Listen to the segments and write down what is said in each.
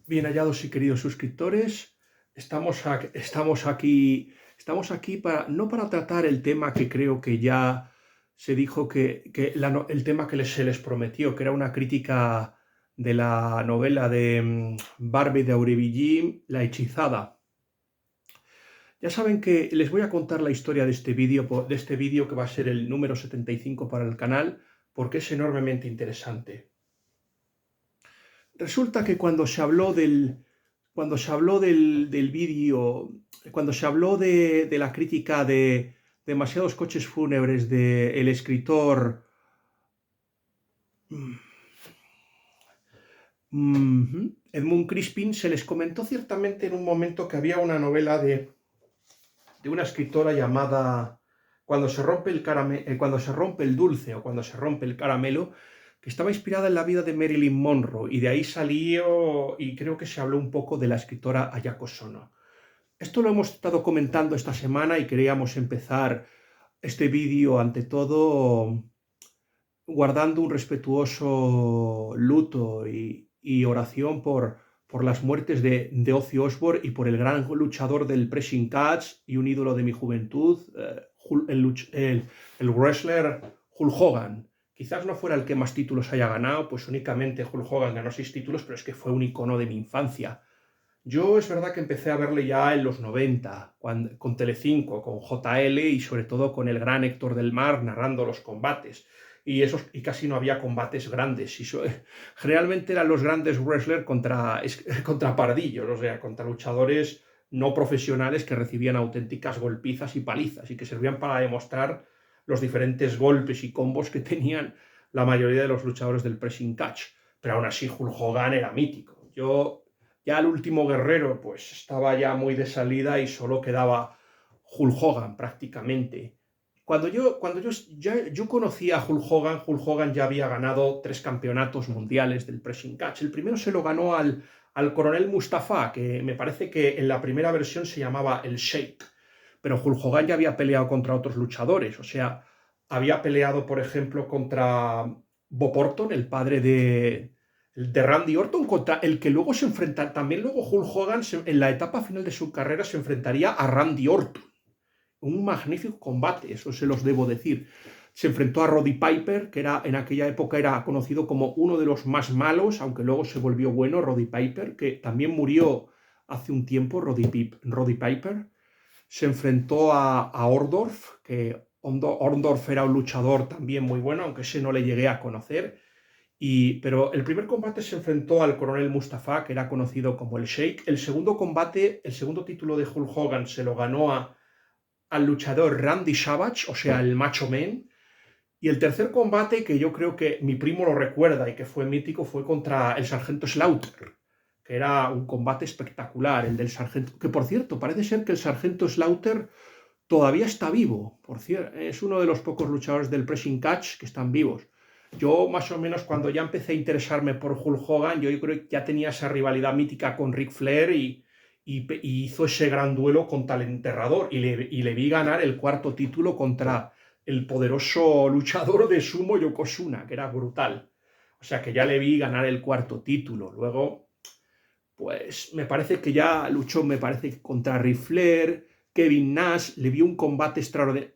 Bien hallados y queridos suscriptores, estamos aquí para, no para tratar el tema que creo que ya se dijo el tema que se les prometió, que era una crítica de la novela de Barbie de Aurevilly, La hechizada. Ya saben que les voy a contar la historia de este vídeo que va a ser el número 75 para el canal, porque es enormemente interesante. Resulta que cuando se habló del vídeo, cuando se habló de la crítica de demasiados coches fúnebres del escritor Edmund Crispin, se les comentó ciertamente en un momento que había una novela de una escritora llamada Cuando se rompe el dulce o Cuando se rompe el caramelo, que estaba inspirada en la vida de Marilyn Monroe, y de ahí salió, y creo que se habló un poco de la escritora Ayako Sono. Esto lo hemos estado comentando esta semana y queríamos empezar este vídeo ante todo guardando un respetuoso luto y oración por las muertes de Ozzy Osbourne y por el gran luchador del pressing catch y un ídolo de mi juventud, el wrestler Hulk Hogan. Quizás no fuera el que más títulos haya ganado, pues únicamente Hulk Hogan ganó 6 títulos, pero es que fue un icono de mi infancia. Yo es verdad que empecé a verle ya en los 90, con Telecinco, con JL y sobre todo con el gran Héctor del Mar narrando los combates. Y casi no había combates grandes. Generalmente eran los grandes wrestlers contra pardillos, o sea, contra luchadores no profesionales que recibían auténticas golpizas y palizas y que servían para demostrar los diferentes golpes y combos que tenían la mayoría de los luchadores del pressing catch. Pero aún así Hulk Hogan era mítico. Ya el último guerrero pues estaba ya muy de salida y solo quedaba Hulk Hogan prácticamente. Cuando yo conocí a Hulk Hogan ya había ganado 3 campeonatos mundiales del pressing catch. El primero se lo ganó al coronel Mustafa, que me parece que en la primera versión se llamaba el Sheikh. Pero Hulk Hogan ya había peleado contra otros luchadores, o sea, había peleado, por ejemplo, contra Bob Orton, el padre de Randy Orton, contra el que luego se enfrenta, también luego Hulk Hogan en la etapa final de su carrera se enfrentaría a Randy Orton. Un magnífico combate, eso se los debo decir. Se enfrentó a Roddy Piper, que en aquella época era conocido como uno de los más malos, aunque luego se volvió bueno, Roddy Piper, que también murió hace un tiempo, Roddy Piper. Se enfrentó a Orndorff, que Orndorff era un luchador también muy bueno, aunque ese no le llegué a conocer. Pero el primer combate se enfrentó al coronel Mustafa, que era conocido como el Sheikh. El segundo combate, el segundo título de Hulk Hogan, se lo ganó al luchador Randy Savage, o sea, el Macho Man. Y el tercer combate, que yo creo que mi primo lo recuerda y que fue mítico, fue contra el Sargento Slaughter, que era un combate espectacular, el del Sargento. Que por cierto, parece ser que el Sargento Slaughter todavía está vivo, por cierto. Es uno de los pocos luchadores del pressing catch que están vivos. Yo más o menos cuando ya empecé a interesarme por Hulk Hogan, yo creo que ya tenía esa rivalidad mítica con Ric Flair y hizo ese gran duelo contra el enterrador y le vi ganar el cuarto título contra el poderoso luchador de sumo Yokozuna, que era brutal. O sea que ya le vi ganar el cuarto título. Luego, pues me parece que ya luchó, me parece, contra Ric Flair, Kevin Nash, le vi un combate extraordinario.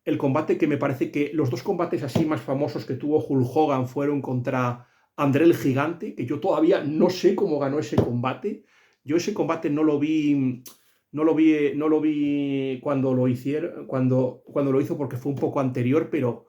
El combate que me parece que los dos combates así más famosos que tuvo Hulk Hogan fueron contra André el Gigante, que yo todavía no sé cómo ganó ese combate. Yo ese combate no lo vi cuando lo hicieron, cuando lo hizo porque fue un poco anterior, pero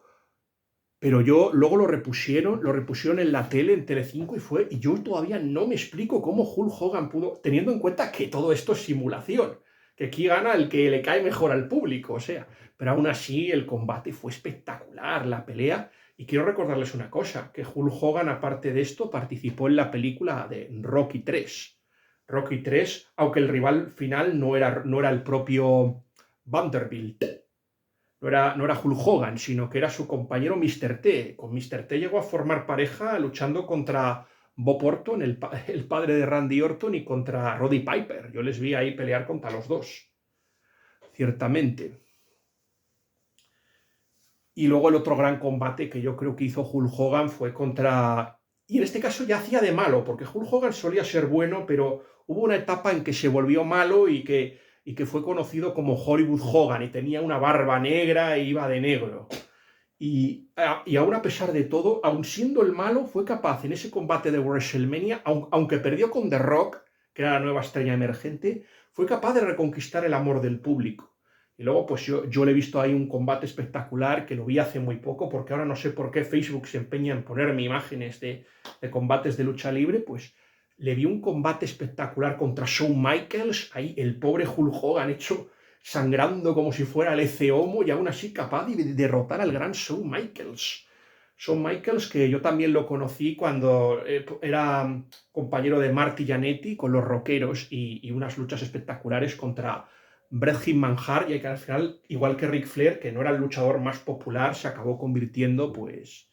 yo luego lo repusieron en la tele, en Telecinco, y yo todavía no me explico cómo Hulk Hogan pudo, teniendo en cuenta que todo esto es simulación, que aquí gana el que le cae mejor al público, o sea, pero aún así el combate fue espectacular, la pelea, y quiero recordarles una cosa, que Hulk Hogan, aparte de esto, participó en la película de Rocky 3. Rocky 3, aunque el rival final no era el propio Vanderbilt, no era Hulk Hogan, sino que era su compañero Mr. T. Con Mr. T llegó a formar pareja luchando contra Bob Orton, el padre de Randy Orton, y contra Roddy Piper. Yo les vi ahí pelear contra los dos, ciertamente. Y luego el otro gran combate que yo creo que hizo Hulk Hogan fue contra Y en este caso ya hacía de malo, porque Hulk Hogan solía ser bueno, pero hubo una etapa en que se volvió malo y que fue conocido como Hollywood Hogan, y tenía una barba negra e iba de negro. Y aún a pesar de todo, aun siendo el malo, fue capaz en ese combate de WrestleMania, aunque perdió con The Rock, que era la nueva estrella emergente, fue capaz de reconquistar el amor del público. Y luego, pues yo le he visto ahí un combate espectacular, que lo vi hace muy poco, porque ahora no sé por qué Facebook se empeña en ponerme imágenes de combates de lucha libre, pues le vi un combate espectacular contra Shawn Michaels, ahí el pobre Hulk Hogan hecho sangrando como si fuera el Ece Homo, y aún así capaz de derrotar al gran Shawn Michaels. Shawn Michaels, que yo también lo conocí cuando era compañero de Marty Jannetty con los Rockeros, y unas luchas espectaculares contra Bret Hitman Hart, y que al final, igual que Ric Flair, que no era el luchador más popular, se acabó convirtiendo pues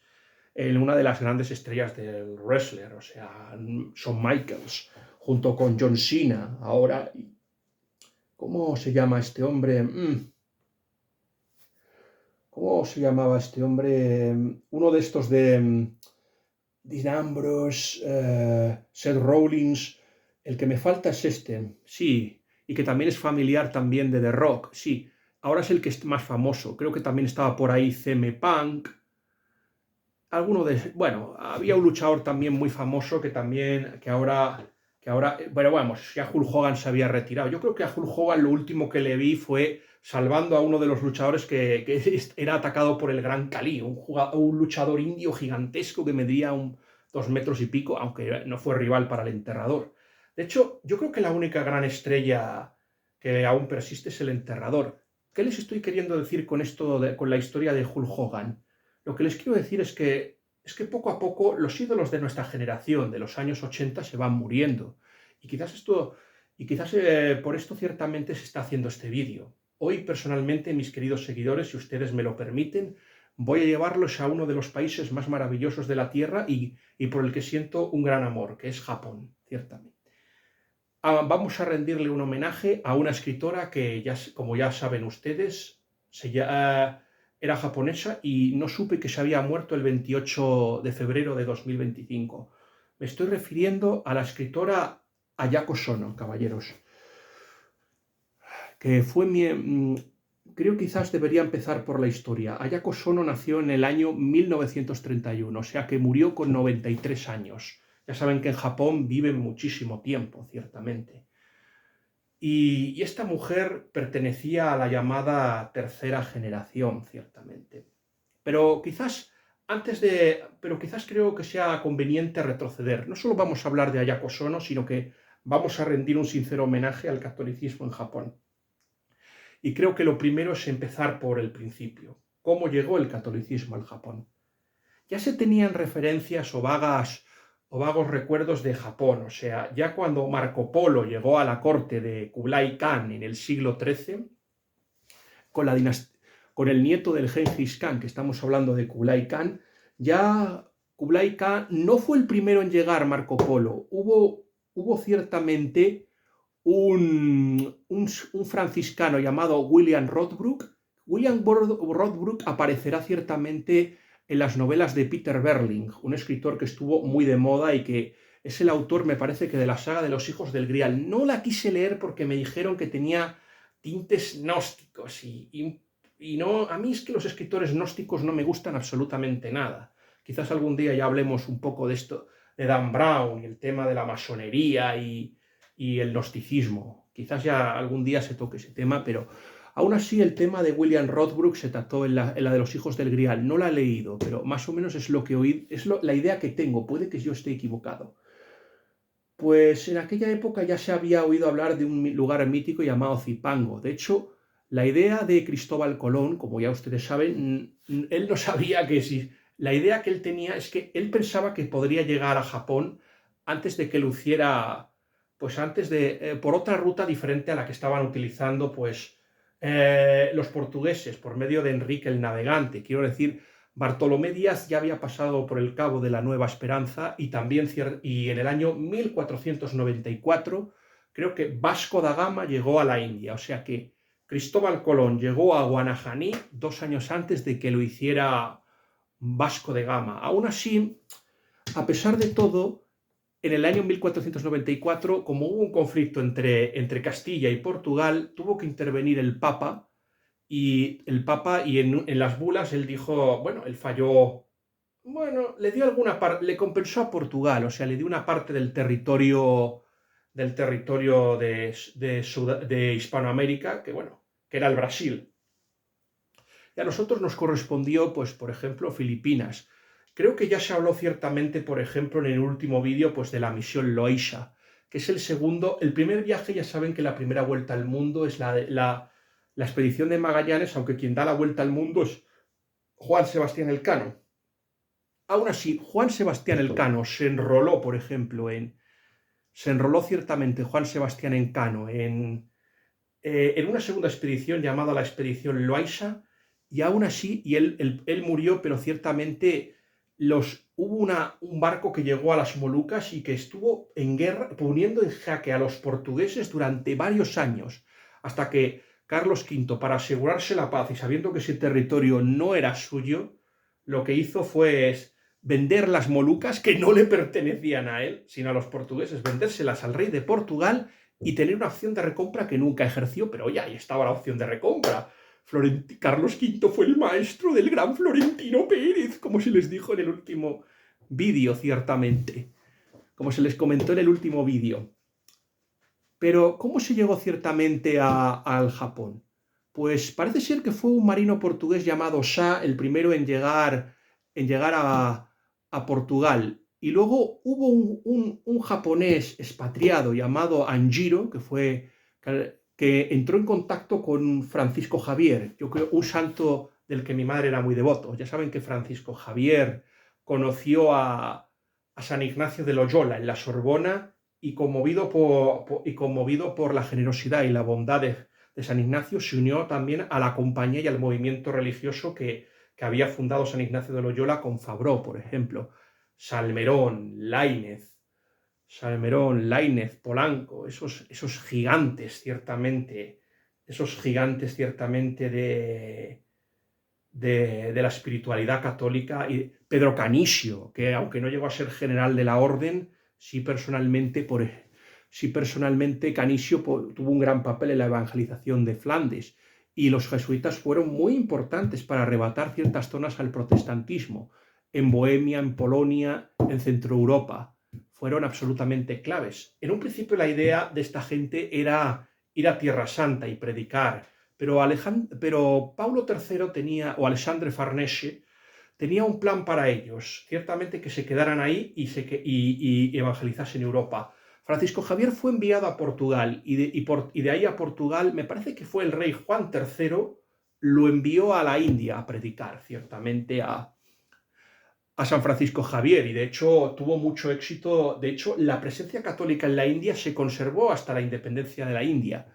en una de las grandes estrellas del wrestler, o sea, Shawn Michaels, junto con John Cena. Ahora, ¿cómo se llama este hombre? ¿Cómo se llamaba este hombre? Uno de estos de Dean Ambrose, Seth Rollins. El que me falta es este, sí, y que también es familiar también de The Rock, sí. Ahora es el que es más famoso. Creo que también estaba por ahí CM Punk. Bueno, había un luchador también muy famoso que ahora, bueno, vamos, ya Hulk Hogan se había retirado. Yo creo que a Hulk Hogan lo último que le vi fue salvando a uno de los luchadores que era atacado por el Gran Khali, un luchador indio gigantesco que medía 2 metros y pico, aunque no fue rival para el enterrador. De hecho, yo creo que la única gran estrella que aún persiste es el enterrador. ¿Qué les estoy queriendo decir con esto, con la historia de Hulk Hogan? Lo que les quiero decir es que poco a poco los ídolos de nuestra generación, de los años 80, se van muriendo. Y quizás por esto ciertamente se está haciendo este vídeo. Hoy, personalmente, mis queridos seguidores, si ustedes me lo permiten, voy a llevarlos a uno de los países más maravillosos de la Tierra y por el que siento un gran amor, que es Japón, ciertamente. Vamos a rendirle un homenaje a una escritora que, como ya saben ustedes, era japonesa, y no supe que se había muerto el 28 de febrero de 2025. Me estoy refiriendo a la escritora Ayako Sono, caballeros, que creo quizás debería empezar por la historia. Ayako Sono nació en el año 1931, o sea que murió con 93 años. Ya saben que en Japón viven muchísimo tiempo, ciertamente. Y esta mujer pertenecía a la llamada tercera generación, ciertamente. Pero quizás creo que sea conveniente retroceder. No solo vamos a hablar de Ayako Sono, sino que vamos a rendir un sincero homenaje al catolicismo en Japón. Y creo que lo primero es empezar por el principio. ¿Cómo llegó el catolicismo al Japón? Ya se tenían referencias o vagos recuerdos de Japón, o sea, ya cuando Marco Polo llegó a la corte de Kublai Khan en el siglo XIII, con el nieto del Genghis Khan, que estamos hablando de Kublai Khan, ya Kublai Khan no fue el primero en llegar, Marco Polo. Hubo ciertamente un franciscano llamado William Rodbrook. William Rodbrook aparecerá ciertamente en las novelas de Peter Berling, un escritor que estuvo muy de moda y que es el autor, me parece, que de la saga de los Hijos del Grial. No la quise leer porque me dijeron que tenía tintes gnósticos y no, a mí es que los escritores gnósticos no me gustan absolutamente nada. Quizás algún día ya hablemos un poco de esto, de Dan Brown y el tema de la masonería y el gnosticismo. Quizás ya algún día se toque ese tema, pero aún así el tema de William Rodbrook se trató en la de los Hijos del Grial. No la he leído, pero más o menos es lo que oí, la idea que tengo. Puede que yo esté equivocado. Pues en aquella época ya se había oído hablar de un lugar mítico llamado Zipango. De hecho, la idea de Cristóbal Colón, como ya ustedes saben, él no sabía que si... La idea que él tenía es que él pensaba que podría llegar a Japón antes de que lo hiciera, pues por otra ruta diferente a la que estaban utilizando, pues, los portugueses, por medio de Enrique el Navegante. Quiero decir, Bartolomé Díaz ya había pasado por el Cabo de la Nueva Esperanza, y en el año 1494 creo que Vasco da Gama llegó a la India. O sea que Cristóbal Colón llegó a Guanajaní 2 años antes de que lo hiciera Vasco de Gama. Aún así, A pesar de todo, en el año 1494, como hubo un conflicto entre Castilla y Portugal, tuvo que intervenir el Papa y en las bulas él dijo, bueno, él falló, bueno, le dio alguna parte, le compensó a Portugal, o sea, le dio una parte del territorio de Hispanoamérica, que bueno, que era el Brasil. Y a nosotros nos correspondió, pues, por ejemplo, Filipinas. Creo que ya se habló ciertamente, por ejemplo, en el último vídeo, pues, de la misión Loisha, que es el segundo. El primer viaje, ya saben que la primera vuelta al mundo es la expedición de Magallanes, aunque quien da la vuelta al mundo es Juan Sebastián Elcano. Aún así, Juan Sebastián Elcano se enroló, por ejemplo, se enroló ciertamente Juan Sebastián Elcano en una segunda expedición llamada la expedición Loaiza, y aún así, él murió, pero ciertamente hubo un barco que llegó a las Molucas y que estuvo en guerra, poniendo en jaque a los portugueses durante varios años, hasta que Carlos V, para asegurarse la paz y sabiendo que ese territorio no era suyo, lo que hizo fue vender las Molucas, que no le pertenecían a él, sino a los portugueses, vendérselas al rey de Portugal y tener una opción de recompra que nunca ejerció, pero ya ahí estaba la opción de recompra. Carlos V fue el maestro del gran Florentino Pérez, como se les dijo en el último vídeo, ciertamente, como se les comentó en el último vídeo. Pero, ¿cómo se llegó ciertamente al Japón? Pues parece ser que fue un marino portugués llamado Sá el primero en llegar a Portugal. Y luego hubo un japonés expatriado llamado Anjiro, que entró en contacto con Francisco Javier, yo creo un santo del que mi madre era muy devoto. Ya saben que Francisco Javier conoció a San Ignacio de Loyola en la Sorbona y conmovido por la generosidad y la bondad de San Ignacio, se unió también a la compañía y al movimiento religioso que había fundado San Ignacio de Loyola con Fabró, por ejemplo. Salmerón, Laínez, Polanco, esos gigantes ciertamente de la espiritualidad católica, y Pedro Canisio, que aunque no llegó a ser general de la orden, sí personalmente Canisio tuvo un gran papel en la evangelización de Flandes, y los jesuitas fueron muy importantes para arrebatar ciertas zonas al protestantismo, en Bohemia, en Polonia, en Centro Europa. Fueron absolutamente claves. En un principio la idea de esta gente era ir a Tierra Santa y predicar, pero Paulo III o Alexandre Farnese, tenía un plan para ellos, ciertamente que se quedaran ahí y evangelizasen Europa. Francisco Javier fue enviado a Portugal y de ahí a Portugal, me parece que fue el rey Juan III, lo envió a la India a predicar, ciertamente a San Francisco Javier, y de hecho tuvo mucho éxito. De hecho, la presencia católica en la India se conservó hasta la independencia de la India.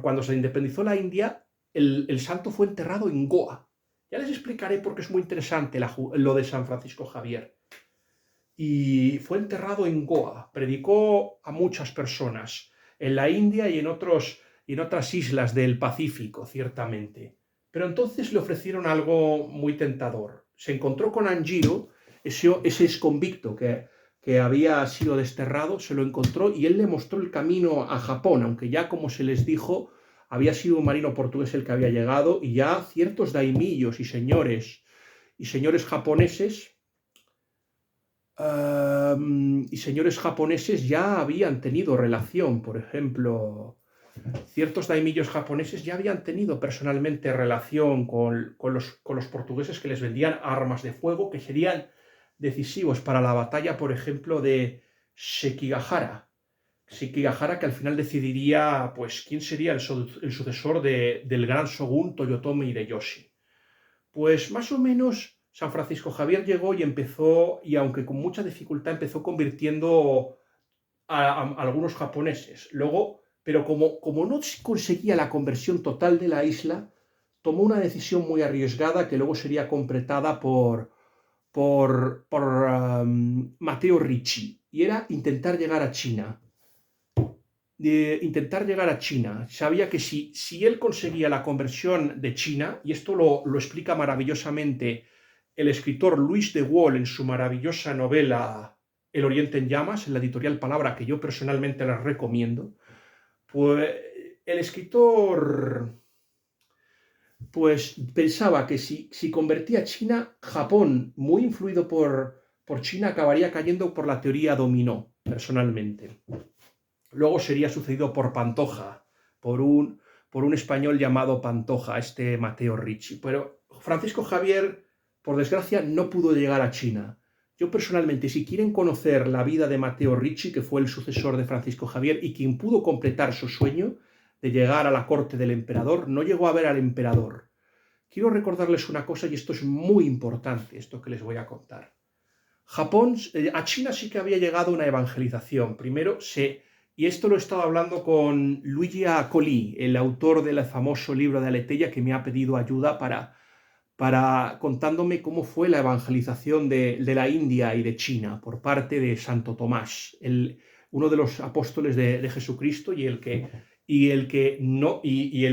Cuando se independizó la India, el santo fue enterrado en Goa. Ya les explicaré porque es muy interesante lo de San Francisco Javier. Y fue enterrado en Goa. Predicó a muchas personas en la India y en otras islas del Pacífico, ciertamente. Pero entonces le ofrecieron algo muy tentador. Se encontró con Anjiro, ese exconvicto que había sido desterrado, se lo encontró y él le mostró el camino a Japón, aunque ya, como se les dijo, había sido un marino portugués el que había llegado, y ya ciertos daimillos y señores japoneses ya habían tenido relación. Por ejemplo, ciertos daimillos japoneses ya habían tenido personalmente relación con los portugueses, que les vendían armas de fuego que serían decisivos para la batalla, por ejemplo, de Sekigahara, que al final decidiría, pues, quién sería el sucesor del gran shogun Toyotomi Hideyoshi. Pues más o menos San Francisco Javier llegó y aunque con mucha dificultad, empezó convirtiendo a algunos japoneses. Luego, pero como no conseguía la conversión total de la isla, tomó una decisión muy arriesgada que luego sería completada por Matteo Ricci, y era intentar llegar a China. Sabía que si él conseguía la conversión de China, y esto lo explica maravillosamente el escritor Louis de Wohl en su maravillosa novela El Oriente en Llamas, en la editorial Palabra, que yo personalmente les recomiendo, pues el escritor pues pensaba que si convertía a China, Japón, muy influido por China, acabaría cayendo por la teoría dominó, personalmente. Luego sería sucedido por Pantoja, por un español llamado Pantoja, este Mateo Ricci. Pero Francisco Javier, por desgracia, no pudo llegar a China. Yo personalmente, si quieren conocer la vida de Mateo Ricci, que fue el sucesor de Francisco Javier y quien pudo completar su sueño de llegar a la corte del emperador, no llegó a ver al emperador. Quiero recordarles una cosa, y esto es muy importante, esto que les voy a contar. Japón, a China sí que había llegado una evangelización. Primero y esto lo he estado hablando con Luigi Accoli, el autor del famoso libro de Aleteia, que me ha pedido ayuda para contándome cómo fue la evangelización de la India y de China por parte de Santo Tomás, uno de los apóstoles de Jesucristo y el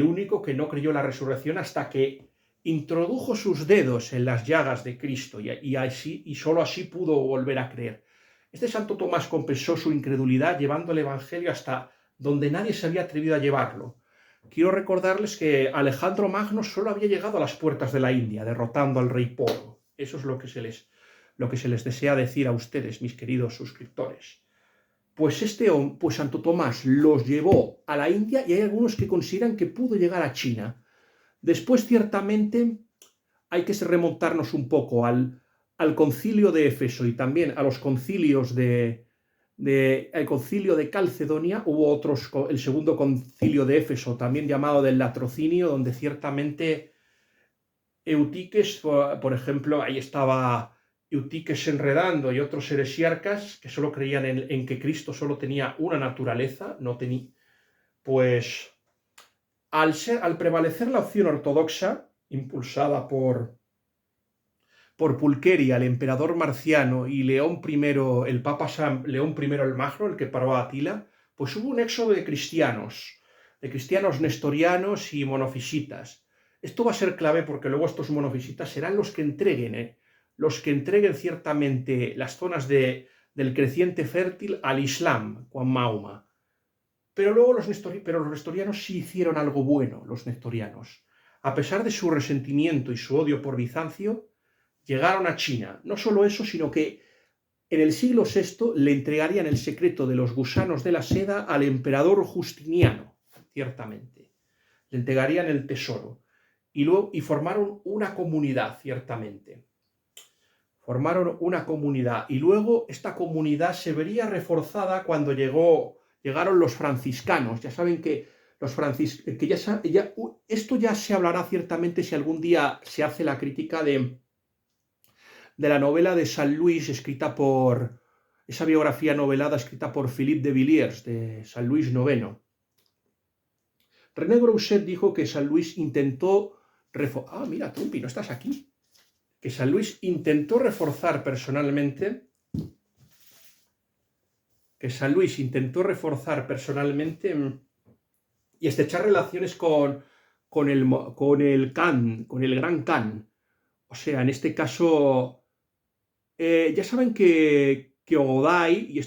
único que no creyó la resurrección hasta que introdujo sus dedos en las llagas de Cristo y sólo así pudo volver a creer. Este Santo Tomás compensó su incredulidad llevando el Evangelio hasta donde nadie se había atrevido a llevarlo. Quiero recordarles que Alejandro Magno solo había llegado a las puertas de la India, derrotando al rey Polo. Eso es lo que se les desea decir a ustedes, mis queridos suscriptores. Pues Santo Tomás los llevó a la India y hay algunos que consideran que pudo llegar a China. Después, ciertamente, hay que remontarnos un poco al concilio de Éfeso y también a los concilios el concilio de Calcedonia. Hubo otros, el segundo concilio de Éfeso, también llamado del Latrocinio, donde ciertamente Eutiques, por ejemplo, ahí estaba Eutiques enredando y otros heresiarcas que solo creían en que Cristo solo tenía una naturaleza, pues al prevalecer la opción ortodoxa, impulsada por Pulqueria, el emperador marciano, y León I, el Papa León I el Magno, el que paró a Atila, pues hubo un éxodo de cristianos nestorianos y monofisitas. Esto va a ser clave porque luego estos monofisitas serán los que entreguen ciertamente las zonas del creciente fértil al Islam, con Mahoma. Pero luego los nestorianos sí hicieron algo bueno, los nestorianos. A pesar de su resentimiento y su odio por Bizancio, llegaron a China. No solo eso, sino que en el siglo VI le entregarían el secreto de los gusanos de la seda al emperador Justiniano, ciertamente. Le entregarían el tesoro. Y formaron una comunidad, ciertamente. Formaron una comunidad. Y luego esta comunidad se vería reforzada cuando llegaron los franciscanos. Ya saben que esto ya se hablará ciertamente si algún día se hace la crítica de la novela de San Luis, esa biografía novelada escrita por Philippe de Villiers, de San Luis IX. René Grousset dijo que San Luis intentó mira, Trumpi, ¿no estás aquí? Que San Luis intentó reforzar personalmente y estrechar relaciones con el Khan, con el Gran Khan. O sea, en este caso, ya saben que Ogodai,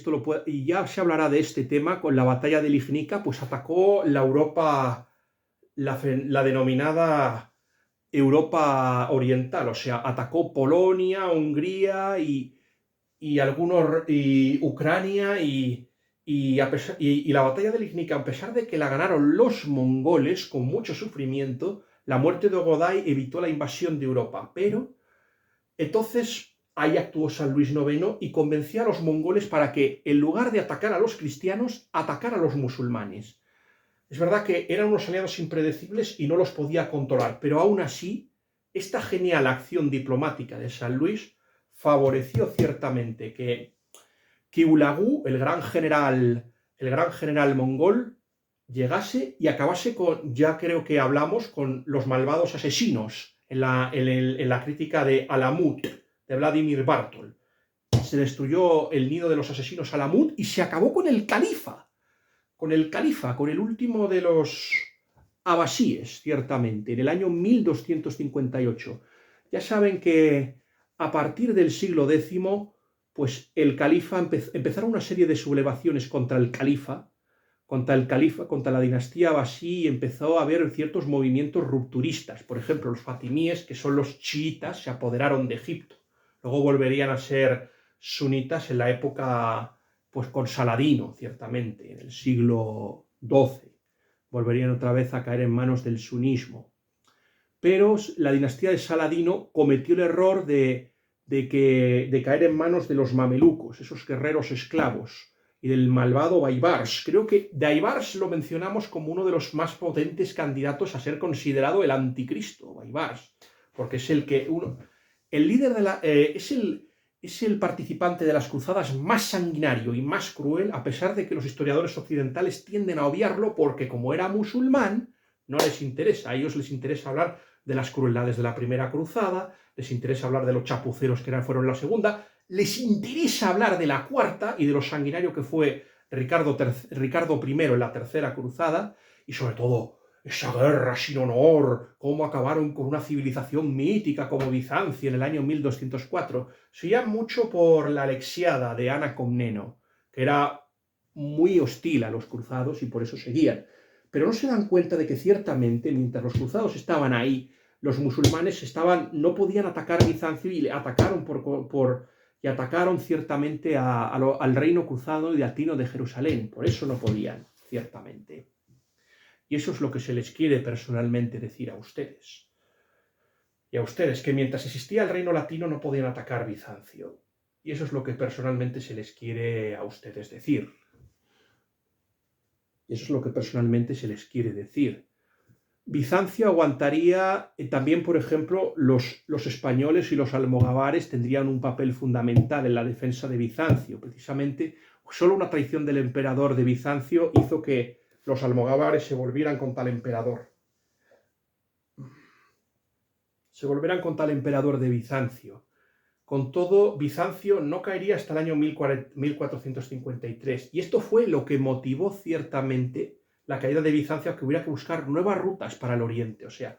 y ya se hablará de este tema, con la batalla de Lignica, pues atacó la Europa, la denominada Europa Oriental, o sea, atacó Polonia, Hungría y Ucrania y la batalla de Lignica, a pesar de que la ganaron los mongoles con mucho sufrimiento, la muerte de Ogodai evitó la invasión de Europa. Pero entonces ahí actuó San Luis IX y convenció a los mongoles para que, en lugar de atacar a los cristianos, atacara a los musulmanes. Es verdad que eran unos aliados impredecibles y no los podía controlar, pero aún así, esta genial acción diplomática de San Luis favoreció ciertamente que Hulagu, el gran general mongol, llegase y acabase ya creo que hablamos, con los malvados asesinos en la crítica de Alamut, de Vladimir Bartol. Se destruyó el nido de los asesinos Alamut y se acabó con el califa, con el último de los abasíes, ciertamente, en el año 1258. Ya saben que a partir del siglo X, pues el califa empezaron una serie de sublevaciones contra el califa, contra la dinastía Abasí, y empezó a haber ciertos movimientos rupturistas. Por ejemplo, los fatimíes, que son los chiitas, se apoderaron de Egipto. Luego volverían a ser sunitas en la época, pues con Saladino, ciertamente, en el siglo XII. Volverían otra vez a caer en manos del sunismo. Pero la dinastía de Saladino cometió el error de caer en manos de los mamelucos, esos guerreros esclavos, y del malvado Baibars. Creo que Baibars lo mencionamos como uno de los más potentes candidatos a ser considerado el anticristo, Baibars, porque es el líder es el participante de las cruzadas más sanguinario y más cruel, a pesar de que los historiadores occidentales tienden a obviarlo porque, como era musulmán, no les interesa. A ellos les interesa hablar de las crueldades de la primera cruzada, les interesa hablar de los chapuceros que fueron la segunda, les interesa hablar de la cuarta y de lo sanguinario que fue Ricardo I en la tercera cruzada, y sobre todo esa guerra sin honor, cómo acabaron con una civilización mítica como Bizancio en el año 1204. Se oía mucho por la Alexiada de Ana Comneno, que era muy hostil a los cruzados y por eso seguían. Pero no se dan cuenta de que ciertamente, mientras los cruzados estaban ahí, los musulmanes no podían atacar Bizancio y atacaron atacaron ciertamente al reino cruzado y latino de Jerusalén. Por eso no podían, ciertamente. Y eso es lo que se les quiere personalmente decir a ustedes. Y a ustedes, que mientras existía el reino latino no podían atacar Bizancio. Y eso es lo que personalmente se les quiere a ustedes decir. Y eso es lo que personalmente se les quiere decir. Bizancio aguantaría, también, por ejemplo, los españoles y los almogávares tendrían un papel fundamental en la defensa de Bizancio. Precisamente, solo una traición del emperador de Bizancio hizo que los almogávares se volvieran contra el emperador. Se volvieran contra el emperador de Bizancio. Con todo, Bizancio no caería hasta el año 1453. Y esto fue lo que motivó ciertamente la caída de Bizancio, que hubiera que buscar nuevas rutas para el oriente. O sea,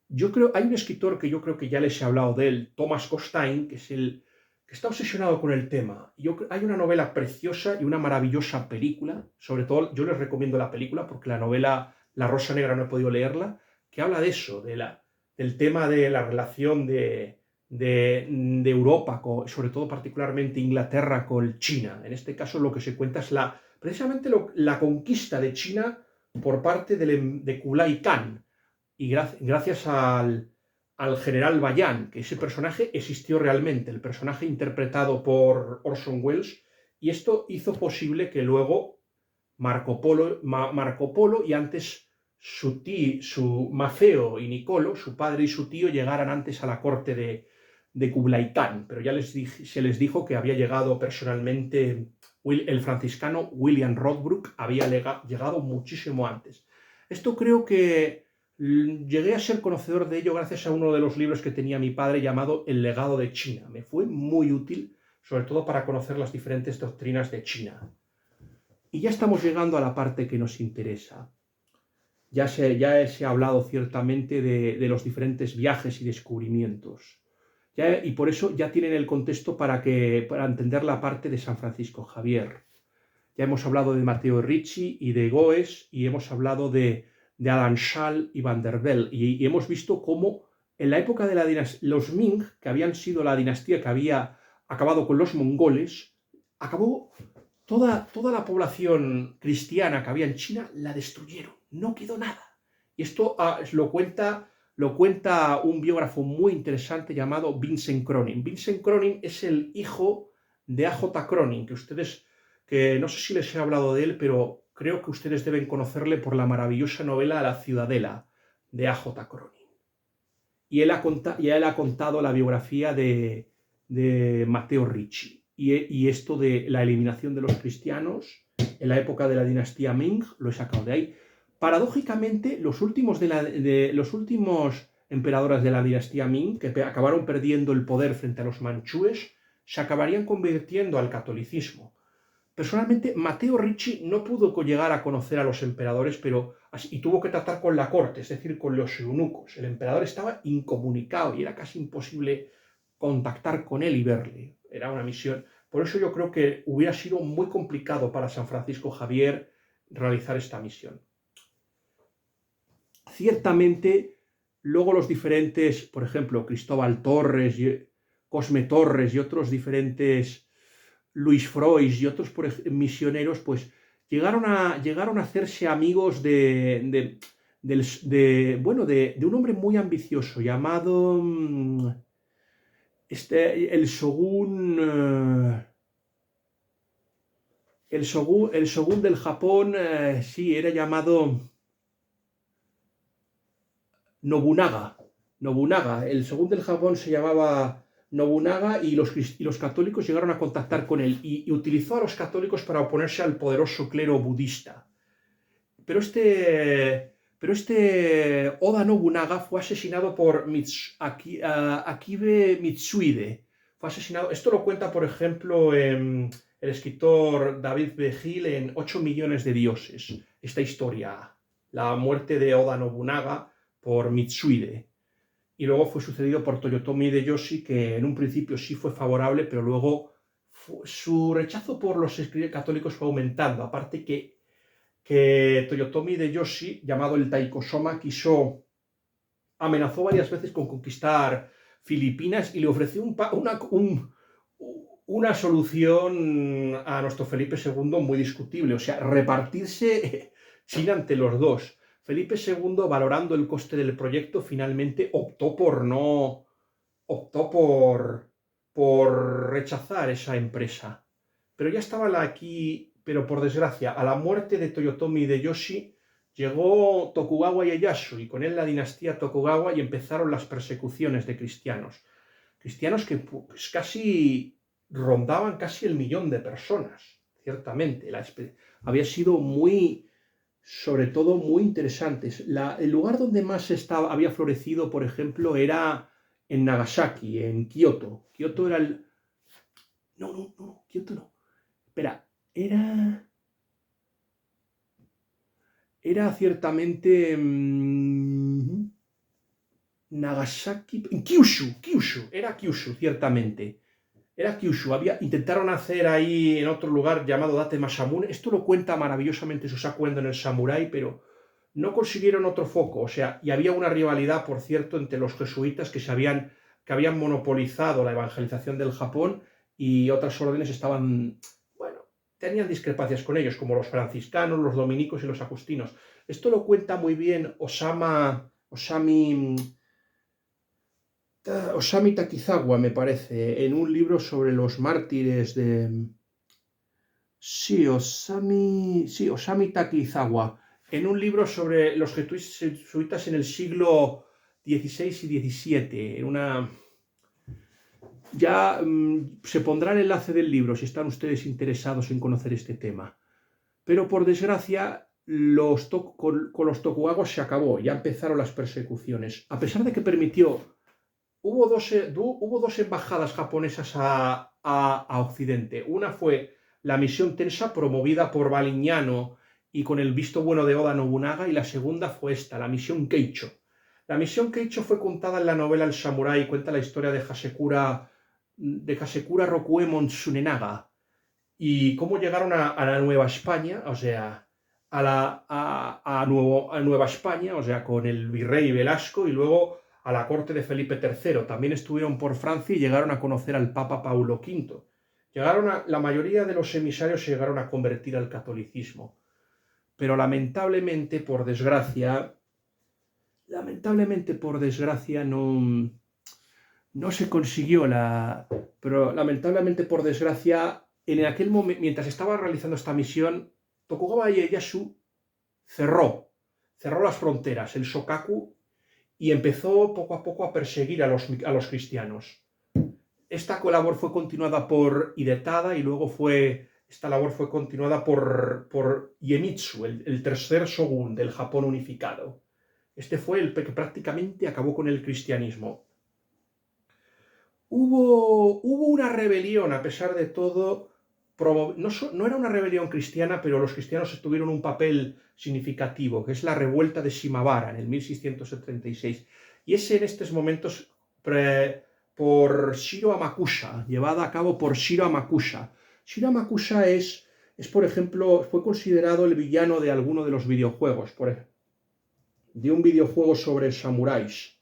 hay un escritor que yo creo que ya les he hablado de él, Thomas Costain, que está obsesionado con el tema. Hay una novela preciosa y una maravillosa película, sobre todo yo les recomiendo la película porque la novela La Rosa Negra no he podido leerla, que habla de eso, del tema de la relación de Europa, sobre todo particularmente Inglaterra, con China. En este caso lo que se cuenta es precisamente la conquista de China por parte de Kublai Khan, y gracias al general Bayan, que ese personaje existió realmente, el personaje interpretado por Orson Welles, y esto hizo posible que luego Marco Polo y antes su Maceo y Nicolo, su padre y su tío, llegaran antes a la corte de Kublai Khan, pero ya se les dijo que había llegado personalmente el franciscano William Rodbrook, había llegado muchísimo antes. Esto creo que llegué a ser conocedor de ello gracias a uno de los libros que tenía mi padre llamado El legado de China. Me fue muy útil, sobre todo para conocer las diferentes doctrinas de China. Y ya estamos llegando a la parte que nos interesa. Ya se ha hablado ciertamente de los diferentes viajes y descubrimientos. Y por eso ya tienen el contexto para entender la parte de San Francisco Javier. Ya hemos hablado de Matteo Ricci y de Goes, y hemos hablado de Alan Schall y Van der Bell, y hemos visto cómo en la época de los Ming, que habían sido la dinastía que había acabado con los mongoles, acabó toda la población cristiana que había en China, la destruyeron, no quedó nada. Y esto lo cuenta un biógrafo muy interesante llamado Vincent Cronin. Vincent Cronin es el hijo de A.J. Cronin, que no sé si les he hablado de él, pero creo que ustedes deben conocerle por la maravillosa novela La Ciudadela, de A.J. Cronin. Y él ha contado la biografía de Matteo Ricci. Y esto de la eliminación de los cristianos en la época de la dinastía Ming, lo he sacado de ahí. Paradójicamente, los últimos emperadores de la dinastía Ming, que acabaron perdiendo el poder frente a los manchúes, se acabarían convirtiendo al catolicismo. Personalmente, Matteo Ricci no pudo llegar a conocer a los emperadores, y tuvo que tratar con la corte, es decir, con los eunucos. El emperador estaba incomunicado y era casi imposible contactar con él y verle. Era una misión. Por eso yo creo que hubiera sido muy complicado para San Francisco Javier realizar esta misión. Ciertamente, luego los diferentes, por ejemplo, Cristóbal Torres, Cosme Torres y otros diferentes, Luis Frois y otros misioneros, pues llegaron a hacerse amigos de un hombre muy ambicioso llamado el Shogun, el Shogun del Japón, sí, era llamado Nobunaga. Nobunaga, el Shogun del Japón se llamaba Nobunaga y los católicos llegaron a contactar con él y utilizó a los católicos para oponerse al poderoso clero budista. Pero este Oda Nobunaga fue asesinado por Akibe Mitsuhide. Fue asesinado. Esto lo cuenta, por ejemplo, el escritor David B. Hill en 8 millones de dioses. Esta historia, la muerte de Oda Nobunaga por Mitsuhide. Y luego fue sucedido por Toyotomi Hideyoshi, que en un principio sí fue favorable, pero luego su rechazo por los católicos fue aumentando. Aparte que Toyotomi Hideyoshi, llamado el Taikosoma, amenazó varias veces con conquistar Filipinas y le ofreció una solución a nuestro Felipe II muy discutible, o sea, repartirse China ante los dos. Felipe II, valorando el coste del proyecto, finalmente optó por rechazar esa empresa. Pero ya estaba aquí, pero por desgracia, a la muerte de Toyotomi Hideyoshi llegó Tokugawa Ieyasu y con él la dinastía Tokugawa y empezaron las persecuciones de cristianos. Cristianos que pues, rondaban casi el 1.000.000 de personas, ciertamente. Había sido sobre todo muy interesantes. El lugar donde más había florecido, por ejemplo, era en Nagasaki, en Kioto. Kioto era el... No, Kioto no. Espera, era ciertamente Nagasaki... Kyushu, era Kyushu, ciertamente. Era Kyushu. Intentaron hacer ahí en otro lugar llamado Date Masamune. Esto lo cuenta maravillosamente Susaku Endo en el Samurai, pero no consiguieron otro foco. O sea, y había una rivalidad, por cierto, entre los jesuitas que habían monopolizado la evangelización del Japón y otras órdenes tenían discrepancias con ellos, como los franciscanos, los dominicos y los agustinos. Esto lo cuenta muy bien Osami Takizawa, me parece, en un libro sobre los mártires de... Sí, Osami Takizawa, en un libro sobre los jesuitas en el siglo XVI y XVII, Ya se pondrá el enlace del libro si están ustedes interesados en conocer este tema. Pero por desgracia, con los Tokugawa se acabó, ya empezaron las persecuciones. A pesar de que hubo dos embajadas japonesas a Occidente. Una fue la misión Tensa, promovida por Baliñano y con el visto bueno de Oda Nobunaga, y la segunda fue la misión Keicho. La misión Keicho fue contada en la novela El Samurái y cuenta la historia de Hasekura Rokuemon Tsunenaga y cómo llegaron a la Nueva España, o sea, a Nueva España, o sea, con el virrey Velasco y luego a la corte de Felipe III. También estuvieron por Francia y llegaron a conocer al Papa Paulo V. La mayoría de los emisarios se llegaron a convertir al catolicismo. Pero lamentablemente, por desgracia, no se consiguió pero lamentablemente, por desgracia, en aquel momento, mientras estaba realizando esta misión, Tokugawa Ieyasu cerró las fronteras, el Shokaku, y empezó poco a poco a perseguir a los cristianos. Esta labor fue continuada por Hidetada y luego esta labor fue continuada por Iemitsu, el tercer shogun del Japón unificado. Este fue el que prácticamente acabó con el cristianismo. Hubo una rebelión, a pesar de todo. No era una rebelión cristiana, pero los cristianos tuvieron un papel significativo, que es la revuelta de Shimabara en el 1636. Y es en estos momentos, por Shiro Amakusa, llevada a cabo por Shiro Amakusa. Shiro Amakusa por ejemplo, fue considerado el villano de alguno de los videojuegos, de un videojuego sobre samuráis.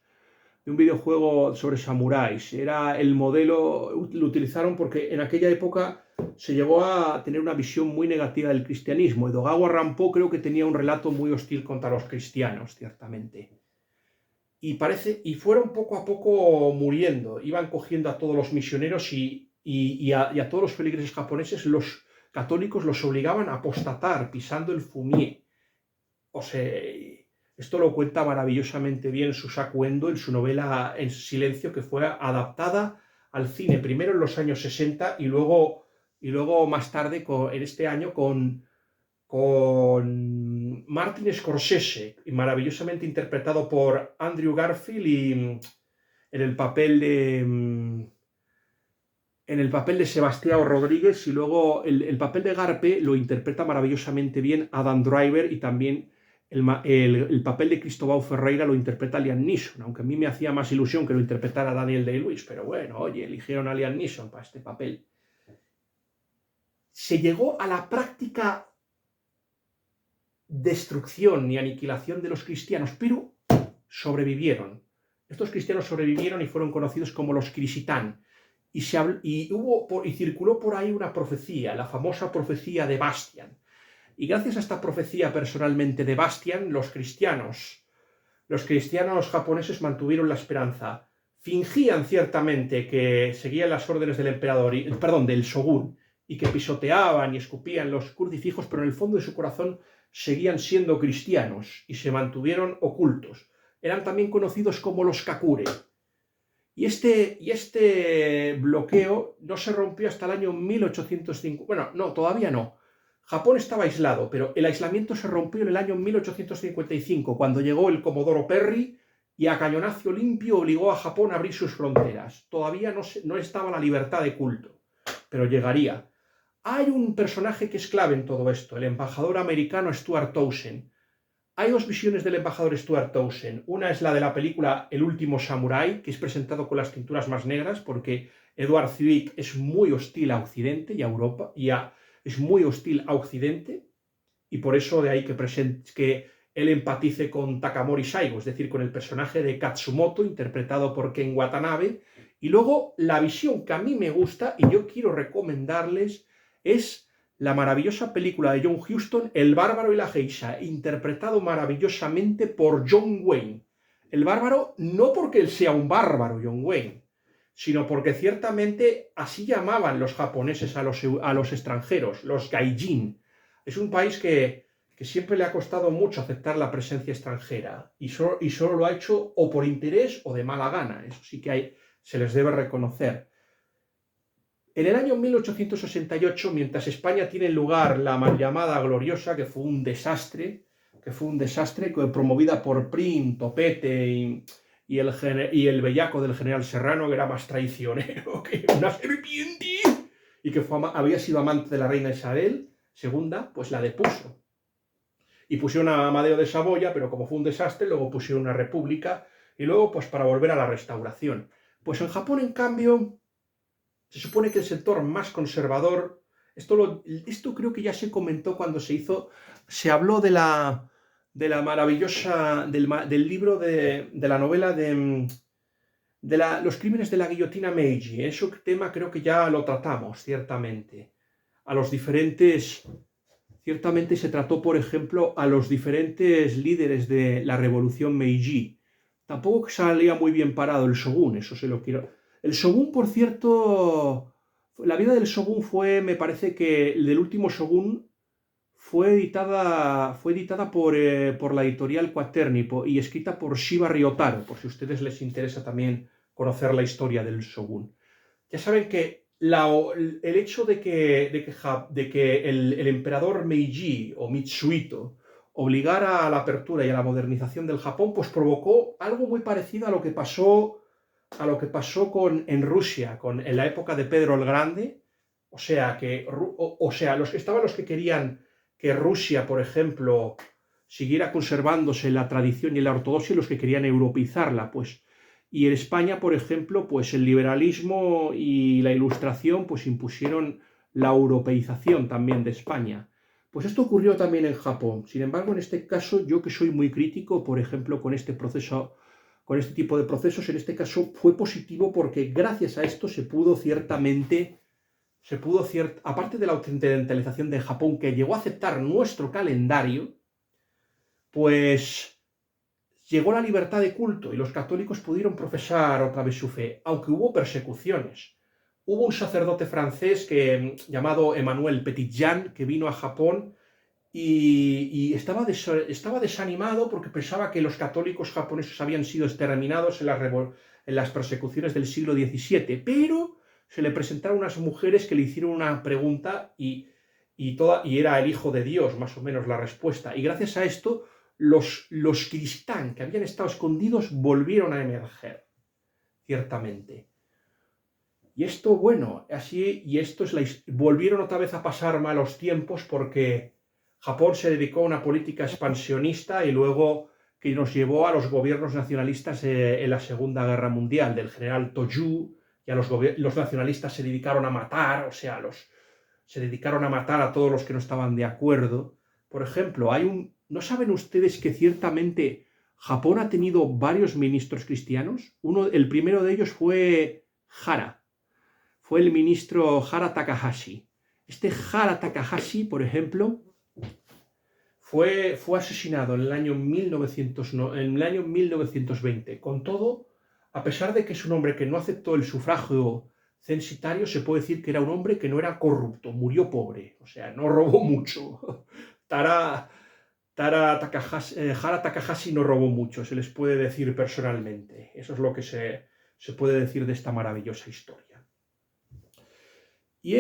Era el modelo, lo utilizaron porque en aquella época se llegó a tener una visión muy negativa del cristianismo. Edogawa Rampo creo que tenía un relato muy hostil contra los cristianos, ciertamente. Y fueron poco a poco muriendo. Iban cogiendo a todos los misioneros y a todos los feligreses japoneses, los católicos los obligaban a apostatar pisando el fumié. O sea, esto lo cuenta maravillosamente bien Susaku Endo en su novela En silencio, que fue adaptada al cine primero en los años 60 y luego más tarde, en este año, con Martin Scorsese, maravillosamente interpretado por Andrew Garfield y en el papel de Sebastião Rodríguez, y luego el papel de Garpe lo interpreta maravillosamente bien Adam Driver, y también el papel de Cristóbal Ferreira lo interpreta Liam Neeson, aunque a mí me hacía más ilusión que lo interpretara Daniel Day-Lewis, pero bueno, oye, eligieron a Liam Neeson para este papel. Se llegó a la práctica destrucción y aniquilación de los cristianos, pero sobrevivieron. Estos cristianos sobrevivieron y fueron conocidos como los Crisitán. Y circuló por ahí una profecía, la famosa profecía de Bastian. Y gracias a esta profecía personalmente de Bastian, los cristianos japoneses mantuvieron la esperanza. Fingían ciertamente que seguían las órdenes del emperador, del shogun, y que pisoteaban y escupían los crucifijos, pero en el fondo de su corazón seguían siendo cristianos y se mantuvieron ocultos. Eran también conocidos como los Kakure. Y este bloqueo no se rompió hasta el año 1850. Bueno, no, todavía no. Japón estaba aislado, pero el aislamiento se rompió en el año 1855, cuando llegó el Comodoro Perry y a cañonazo limpio obligó a Japón a abrir sus fronteras. Todavía no estaba la libertad de culto, pero llegaría. Hay un personaje que es clave en todo esto, el embajador americano Stuart Townsend. Hay dos visiones del embajador Stuart Townsend. Una es la de la película El último samurái, que es presentado con las cinturas más negras, porque Edward Zwick es muy hostil a Occidente y a Europa, es muy hostil a Occidente, y por eso de ahí que él empatice con Takamori Saigo, es decir, con el personaje de Katsumoto, interpretado por Ken Watanabe. Y luego la visión que a mí me gusta, y yo quiero recomendarles, es la maravillosa película de John Huston, El bárbaro y la geisha, interpretado maravillosamente por John Wayne. El bárbaro no porque él sea un bárbaro, John Wayne, sino porque ciertamente así llamaban los japoneses a los extranjeros, los gaijin. Es un país que siempre le ha costado mucho aceptar la presencia extranjera y solo lo ha hecho o por interés o de mala gana. Eso sí que se les debe reconocer. En el año 1868, mientras España tiene lugar la mal llamada Gloriosa, que fue un desastre, promovida por Prim, Topete y el bellaco del general Serrano, que era más traicionero que una serpiente, y que había sido amante de la reina Isabel II, pues la depuso. Y pusieron a Amadeo de Saboya, pero como fue un desastre, luego pusieron una república, y luego pues para volver a la restauración. Pues en Japón, en cambio, se supone que el sector más conservador, esto creo que ya se comentó cuando se habló de la maravillosa, del libro de la novela de los crímenes de la guillotina Meiji. Ese tema creo que ya lo tratamos, ciertamente. Ciertamente se trató, por ejemplo, a los diferentes líderes de la revolución Meiji. Tampoco salía muy bien parado el shogun, eso se lo quiero. El shogun, por cierto, la vida del shogun me parece que el del último shogun fue editada por la editorial Quaternipo y escrita por Shiba Ryotaro, por si a ustedes les interesa también conocer la historia del shogun. Ya saben que el hecho de que el emperador Meiji o Mitsuhito obligara a la apertura y a la modernización del Japón, pues provocó algo muy parecido a lo que pasó en Rusia, en la época de Pedro el Grande. Estaban los que querían que Rusia, por ejemplo, siguiera conservándose la tradición y la ortodoxia, y los que querían europeizarla. Pues Y en España, por ejemplo, pues el liberalismo y la Ilustración pues impusieron la europeización también de España. Pues esto ocurrió también en Japón. Sin embargo, en este caso, yo que soy muy crítico, por ejemplo, con este proceso, con este tipo de procesos, en este caso fue positivo porque gracias a esto aparte de la occidentalización de Japón, que llegó a aceptar nuestro calendario, pues llegó la libertad de culto y los católicos pudieron profesar otra vez su fe, aunque hubo persecuciones. Hubo un sacerdote francés llamado Emmanuel Petitjean que vino a Japón y estaba desanimado porque pensaba que los católicos japoneses habían sido exterminados en las persecuciones del siglo XVII, pero se le presentaron unas mujeres que le hicieron una pregunta y era el Hijo de Dios, más o menos la respuesta. Y gracias a esto, los cristán que habían estado escondidos volvieron a emerger, ciertamente. Y esto, bueno, así, y esto volvieron otra vez a pasar malos tiempos porque Japón se dedicó a una política expansionista y luego que nos llevó a los gobiernos nacionalistas en la Segunda Guerra Mundial, del general Toju, y los nacionalistas se dedicaron a matar, o sea, se dedicaron a matar a todos los que no estaban de acuerdo. Por ejemplo, ¿no saben ustedes que ciertamente Japón ha tenido varios ministros cristianos? El primero de ellos fue fue el ministro Hara Takahashi. Este Hara Takahashi, por ejemplo, fue asesinado en el año 1920. Con todo, a pesar de que es un hombre que no aceptó el sufragio censitario, se puede decir que era un hombre que no era corrupto, murió pobre, o sea, no robó mucho. Hara Takahashi no robó mucho, se les puede decir personalmente. Eso es lo que se puede decir de esta maravillosa historia. Y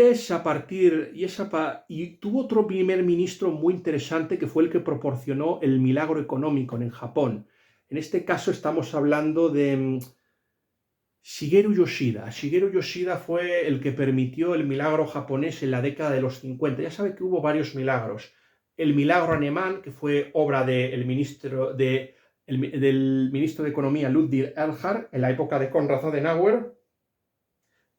tuvo otro primer ministro muy interesante que fue el que proporcionó el milagro económico en Japón. En este caso estamos hablando de Shigeru Yoshida. Shigeru Yoshida fue el que permitió el milagro japonés en la década de los 50. Ya sabe que hubo varios milagros. El milagro alemán, que fue obra del ministro de Economía Ludwig Erhard en la época de Konrad Adenauer.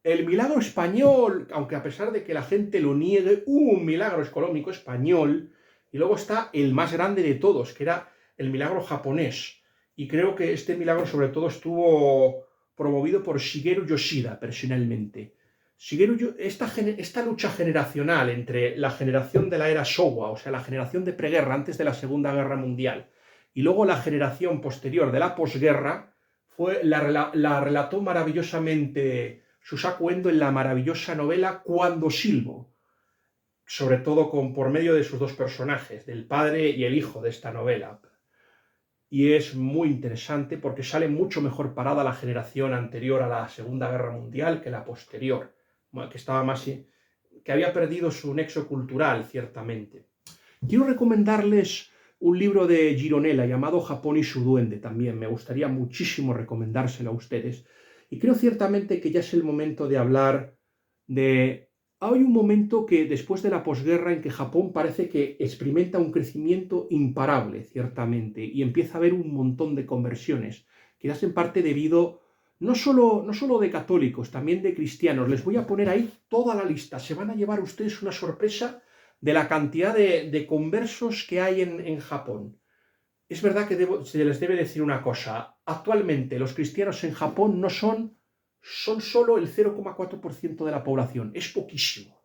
El milagro español, aunque a pesar de que la gente lo niegue, hubo un milagro económico español. Y luego está el más grande de todos, que era el milagro japonés. Y creo que este milagro sobre todo estuvo promovido por Shigeru Yoshida personalmente. Esta lucha generacional entre la generación de la era Showa, o sea, la generación de preguerra antes de la Segunda Guerra Mundial, y luego la generación posterior de la posguerra, la relató maravillosamente Susaku Endo en la maravillosa novela Cuando Silbo, sobre todo por medio de sus dos personajes, del padre y el hijo de esta novela. Y es muy interesante porque sale mucho mejor parada la generación anterior a la Segunda Guerra Mundial que la posterior, que había perdido su nexo cultural, ciertamente. Quiero recomendarles un libro de Gironella llamado Japón y su duende también. Me gustaría muchísimo recomendárselo a ustedes. Y creo ciertamente que ya es el momento de hablar de... Hay un momento que después de la posguerra en que Japón parece que experimenta un crecimiento imparable, ciertamente, y empieza a haber un montón de conversiones, quizás en parte debido no solo de católicos, también de cristianos. Les voy a poner ahí toda la lista. Se van a llevar ustedes una sorpresa de la cantidad de conversos que hay en Japón. Es verdad que se les debe decir una cosa. Actualmente los cristianos en Japón no son solo el 0,4% de la población. Es poquísimo.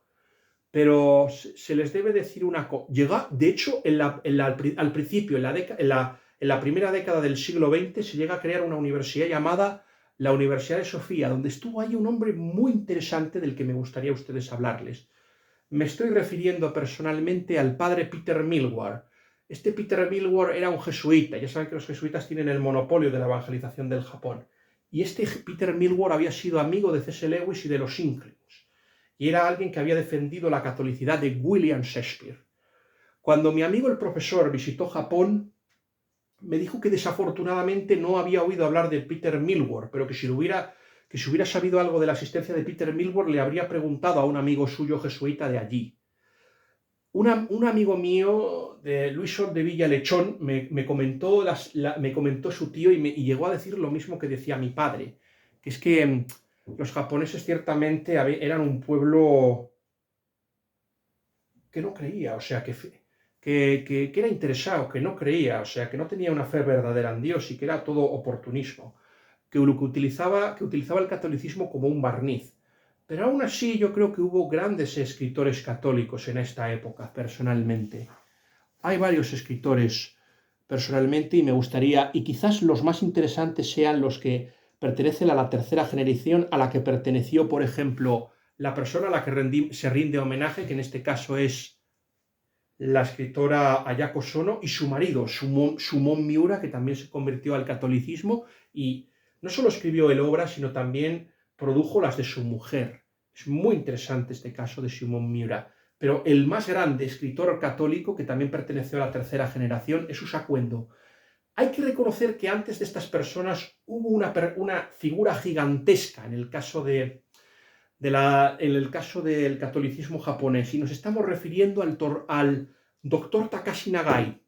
Pero se les debe decir una cosa. De hecho, al principio, en la primera década del siglo XX, se llega a crear una universidad llamada la Universidad de Sofía, donde estuvo ahí un hombre muy interesante del que me gustaría a ustedes hablarles. Me estoy refiriendo personalmente al padre Peter Milward. Este Peter Milward era un jesuita. Ya saben que los jesuitas tienen el monopolio de la evangelización del Japón. Y este Peter Milward había sido amigo de C.S. Lewis y de los Inklings. Y era alguien que había defendido la catolicidad de William Shakespeare. Cuando mi amigo el profesor visitó Japón, me dijo que desafortunadamente no había oído hablar de Peter Milward, pero que si hubiera sabido algo de la existencia de Peter Milward, le habría preguntado a un amigo suyo jesuita de allí. Un amigo mío de Luis Sor de Villalechón me comentó, me comentó su tío y llegó a decir lo mismo que decía mi padre, que es que los japoneses ciertamente eran un pueblo que no creía, o sea, que era interesado, que no creía, o sea, que no tenía una fe verdadera en Dios y que era todo oportunismo, que utilizaba el catolicismo como un barniz. Pero aún así yo creo que hubo grandes escritores católicos en esta época, personalmente. Hay varios escritores personalmente y me gustaría, y quizás los más interesantes sean los que pertenecen a la tercera generación, a la que perteneció, por ejemplo, la persona a la que se rinde homenaje, que en este caso es la escritora Ayako Sono, y su marido, Sumon Miura, que también se convirtió al catolicismo y no solo escribió él obras, sino también produjo las de su mujer. Es muy interesante este caso de Sumon Miura. Pero el más grande escritor católico, que también perteneció a la tercera generación, es Usaku Endo. Hay que reconocer que antes de estas personas hubo una figura gigantesca en el caso del catolicismo japonés, y nos estamos refiriendo al doctor Takashi Nagai,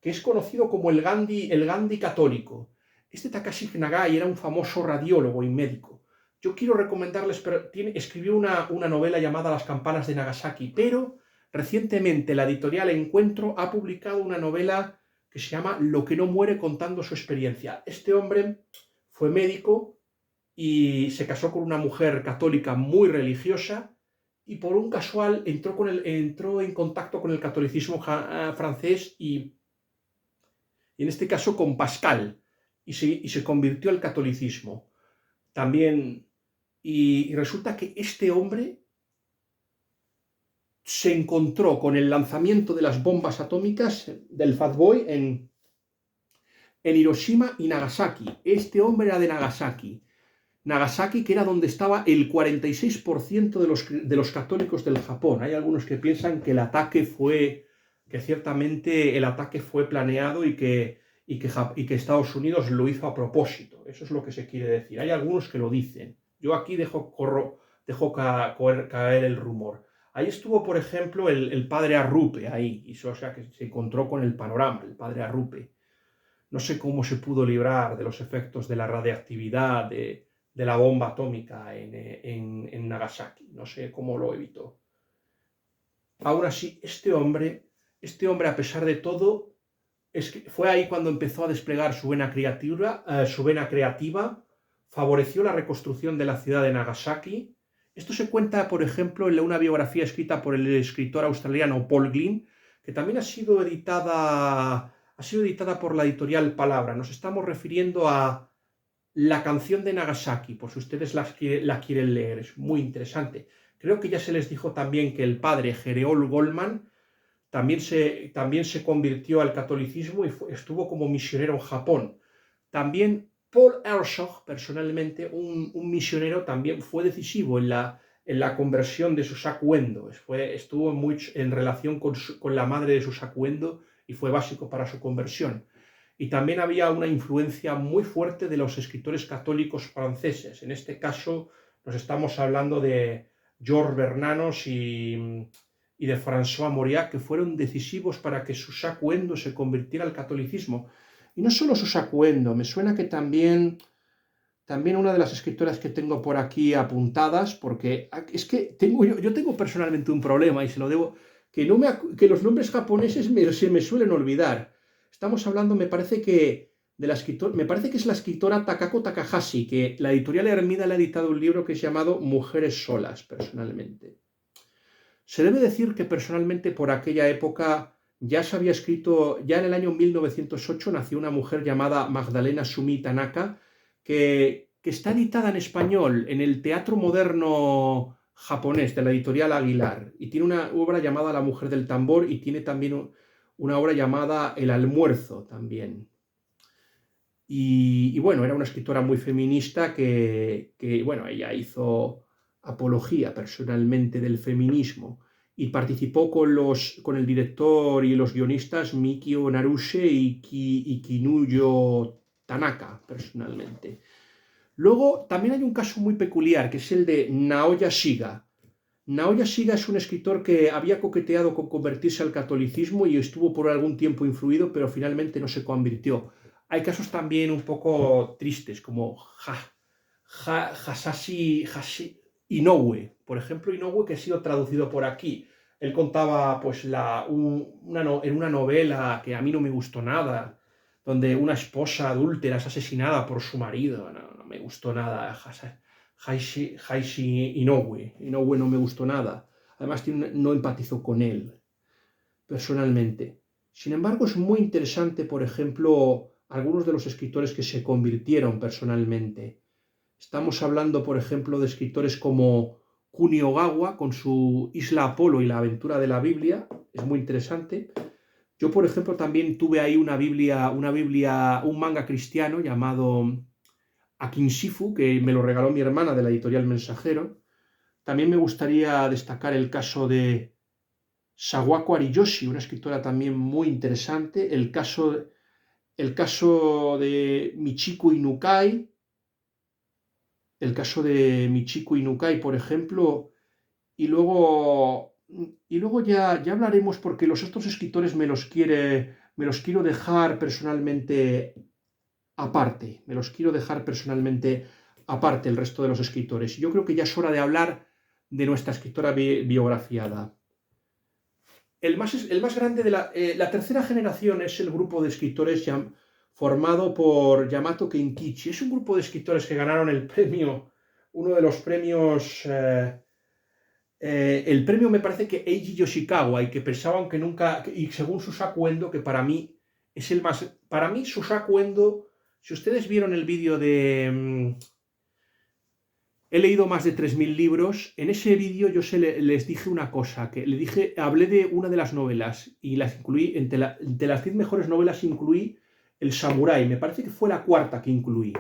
que es conocido como el Gandhi católico. Este Takashi Nagai era un famoso radiólogo y médico. Yo quiero recomendarles, pero escribió una novela llamada Las campanas de Nagasaki, pero recientemente la editorial Encuentro ha publicado una novela que se llama Lo que no muere, contando su experiencia. Este hombre fue médico y se casó con una mujer católica muy religiosa y por un casual entró en contacto con el catolicismo francés y en este caso con Pascal y se convirtió al catolicismo. También, y resulta que este hombre se encontró con el lanzamiento de las bombas atómicas del Fat Boy en Hiroshima y Nagasaki. Este hombre era de Nagasaki. Nagasaki, que era donde estaba el 46% de los católicos del Japón. Hay algunos que piensan que ciertamente el ataque fue planeado y que Estados Unidos lo hizo a propósito. Eso es lo que se quiere decir. Hay algunos que lo dicen. Yo aquí dejo caer el rumor. Ahí estuvo, por ejemplo, el padre Arrupe, o sea, que se encontró con el panorama, el padre Arrupe. No sé cómo se pudo librar de los efectos de la radiactividad, de la bomba atómica en Nagasaki. No sé cómo lo evitó. Aún así, este hombre, a pesar de todo, fue ahí cuando empezó a desplegar su vena creativa, favoreció la reconstrucción de la ciudad de Nagasaki. Esto se cuenta, por ejemplo, en una biografía escrita por el escritor australiano Paul Glynn, que también ha sido editada por la editorial Palabra. Nos estamos refiriendo a La canción de Nagasaki, por si ustedes la quieren leer. Es muy interesante. Creo que ya se les dijo también que el padre Gereol Goldman también se convirtió al catolicismo y estuvo como misionero en Japón. También Paul Ershock, personalmente, un misionero, también fue decisivo en la conversión de Susaku Endo. Estuvo en relación con la madre de Susaku Endo y fue básico para su conversión. Y también había una influencia muy fuerte de los escritores católicos franceses. En este caso nos estamos hablando de Georges Bernanos y de François Mauriac, que fueron decisivos para que Susaku Endo se convirtiera al catolicismo. Y no solo Susaku Endo, me suena que también una de las escritoras que tengo por aquí apuntadas, porque es que yo tengo personalmente un problema y se lo debo, que los nombres japoneses se me suelen olvidar. Estamos hablando, me parece que es la escritora Takako Takahashi, que la editorial Hermida le ha editado un libro que es llamado Mujeres solas, personalmente. Se debe decir que personalmente por aquella época ya se había escrito, ya en el año 1908 nació una mujer llamada Magdalena Sumi Tanaka, que está editada en español en el Teatro Moderno japonés de la editorial Aguilar, y tiene una obra llamada La mujer del tambor y tiene también una obra llamada El almuerzo también. Y bueno, era una escritora muy feminista que bueno, ella hizo apología personalmente del feminismo y participó con el director y los guionistas Mikio Naruse y Kinuyo Tanaka, personalmente. Luego también hay un caso muy peculiar, que es el de Naoya Shiga. Naoya Shiga es un escritor que había coqueteado con convertirse al catolicismo y estuvo por algún tiempo influido, pero finalmente no se convirtió. Hay casos también un poco tristes, como Hasashi Inoue, por ejemplo, Inoue, que ha sido traducido por aquí. Él contaba pues en una novela que a mí no me gustó nada, donde una esposa adúltera es asesinada por su marido. No me gustó nada. Haishi Inoue. Inoue no me gustó nada. Además, no empatizo con él personalmente. Sin embargo, es muy interesante, por ejemplo, algunos de los escritores que se convirtieron personalmente. Estamos hablando, por ejemplo, de escritores como Kuniogawa con su Isla Apolo y la aventura de la Biblia. Es muy interesante. Yo, por ejemplo, también tuve ahí un manga cristiano llamado Akinshifu, que me lo regaló mi hermana de la editorial Mensajero. También me gustaría destacar el caso de Sawako Ariyoshi, una escritora también muy interesante. El caso de Michiku Inukai, por ejemplo, y luego ya hablaremos porque los otros escritores me los quiero dejar personalmente aparte, el resto de los escritores. Yo creo que ya es hora de hablar de nuestra escritora biografiada. El más grande de la tercera generación es el grupo de escritores formado por Yamato Kenkichi. Es un grupo de escritores que ganaron el premio, uno de los premios, el premio me parece que Eiji Yoshikawa, y que pensaban que nunca, y según Susaku Endo, que para mí es el más, para mí Susaku Endo, si ustedes vieron el vídeo de he leído más de 3000 libros. En ese vídeo yo les dije una cosa, hablé de una de las novelas y las incluí, entre las 10 mejores novelas incluí El Samurái, me parece que fue la cuarta que incluí.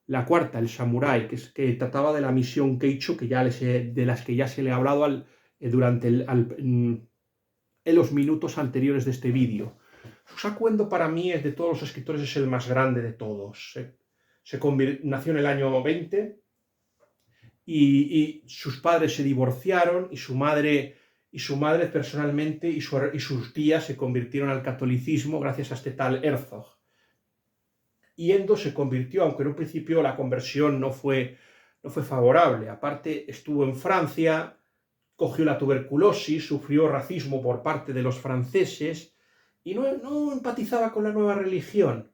La cuarta, El Samurái, que trataba de la misión Keicho, de las que ya se le ha hablado durante en los minutos anteriores de este vídeo. Susaku Endo para mí, de todos los escritores, es el más grande de todos. Nació en el año 20, y sus padres se divorciaron y su madre personalmente y sus tías se convirtieron al catolicismo gracias a este tal Herzog. Y Endo se convirtió, aunque en un principio la conversión no fue favorable. Aparte, estuvo en Francia, cogió la tuberculosis, sufrió racismo por parte de los franceses y no empatizaba con la nueva religión,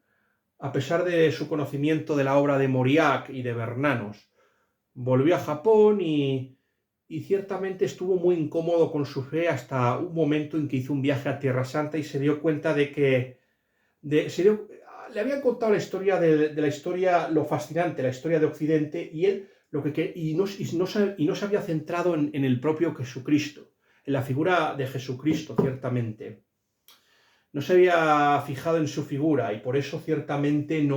a pesar de su conocimiento de la obra de Mauriac y de Bernanos. Volvió a Japón y ciertamente estuvo muy incómodo con su fe hasta un momento en que hizo un viaje a Tierra Santa y se dio cuenta de que le habían contado la historia de la historia, lo fascinante, la historia de Occidente, y él no se había centrado en el propio Jesucristo, en la figura de Jesucristo, ciertamente. No se había fijado en su figura y por eso ciertamente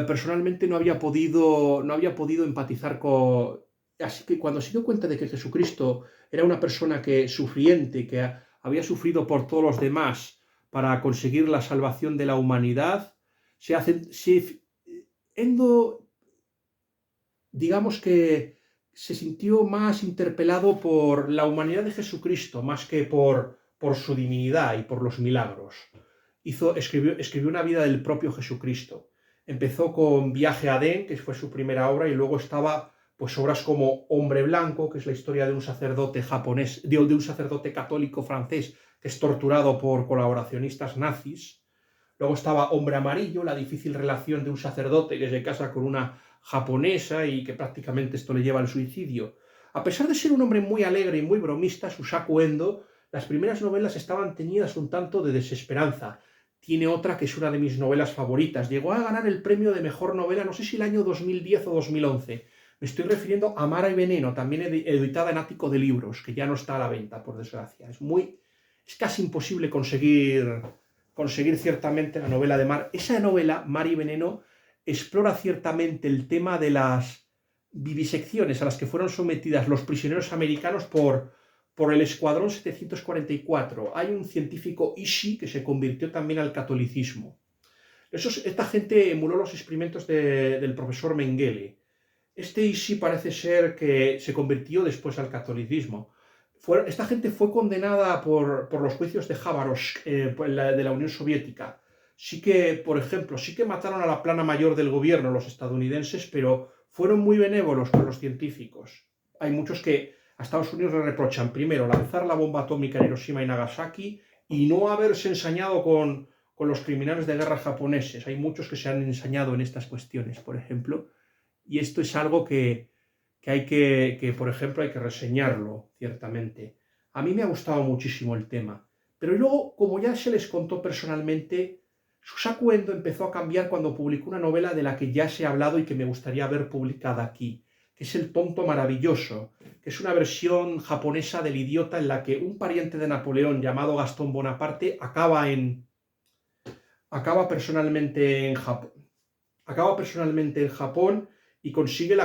personalmente no había podido empatizar con. Así que cuando se dio cuenta de que Jesucristo era una persona sufriente, que había sufrido por todos los demás para conseguir la salvación de la humanidad, Endo, digamos que se sintió más interpelado por la humanidad de Jesucristo, más que por su divinidad y por los milagros. Escribió una vida del propio Jesucristo. Empezó con Viaje a Adén, que fue su primera obra, y luego estaba pues obras como Hombre Blanco, que es la historia de un sacerdote de un sacerdote católico francés que es torturado por colaboracionistas nazis. Luego estaba Hombre Amarillo, la difícil relación de un sacerdote que se casa con una japonesa y que prácticamente esto le lleva al suicidio. A pesar de ser un hombre muy alegre y muy bromista, Susaku Endo, las primeras novelas estaban teñidas un tanto de desesperanza. Tiene otra que es una de mis novelas favoritas. Llegó a ganar el premio de mejor novela, no sé si el año 2010 o 2011. Me estoy refiriendo a Mara y Veneno, también editada en Ático de Libros, que ya no está a la venta, por desgracia. Es casi imposible conseguir ciertamente la novela de Mar. Esa novela, Mar y Veneno, explora ciertamente el tema de las vivisecciones a las que fueron sometidas los prisioneros americanos por el Escuadrón 744. Hay un científico, Ishii, que se convirtió también al catolicismo. Esta gente emuló los experimentos del profesor Mengele. Este Ishii parece ser que se convirtió después al catolicismo. Esta gente fue condenada por los juicios de Khabarovsk, de la Unión Soviética. Sí que, por ejemplo, sí que mataron a la plana mayor del gobierno los estadounidenses, pero fueron muy benévolos con los científicos. Hay muchos que a Estados Unidos le reprochan, primero, lanzar la bomba atómica en Hiroshima y Nagasaki y no haberse ensañado con los criminales de guerra japoneses. Hay muchos que se han ensañado en estas cuestiones, por ejemplo, y esto es algo que hay por ejemplo, hay que reseñarlo, ciertamente. A mí me ha gustado muchísimo el tema. Pero luego, como ya se les contó personalmente, Susaku Endo empezó a cambiar cuando publicó una novela de la que ya se ha hablado y que me gustaría ver publicada aquí, que es El tonto maravilloso, que es una versión japonesa del Idiota en la que un pariente de Napoleón llamado Gastón Bonaparte acaba personalmente en Japón y consigue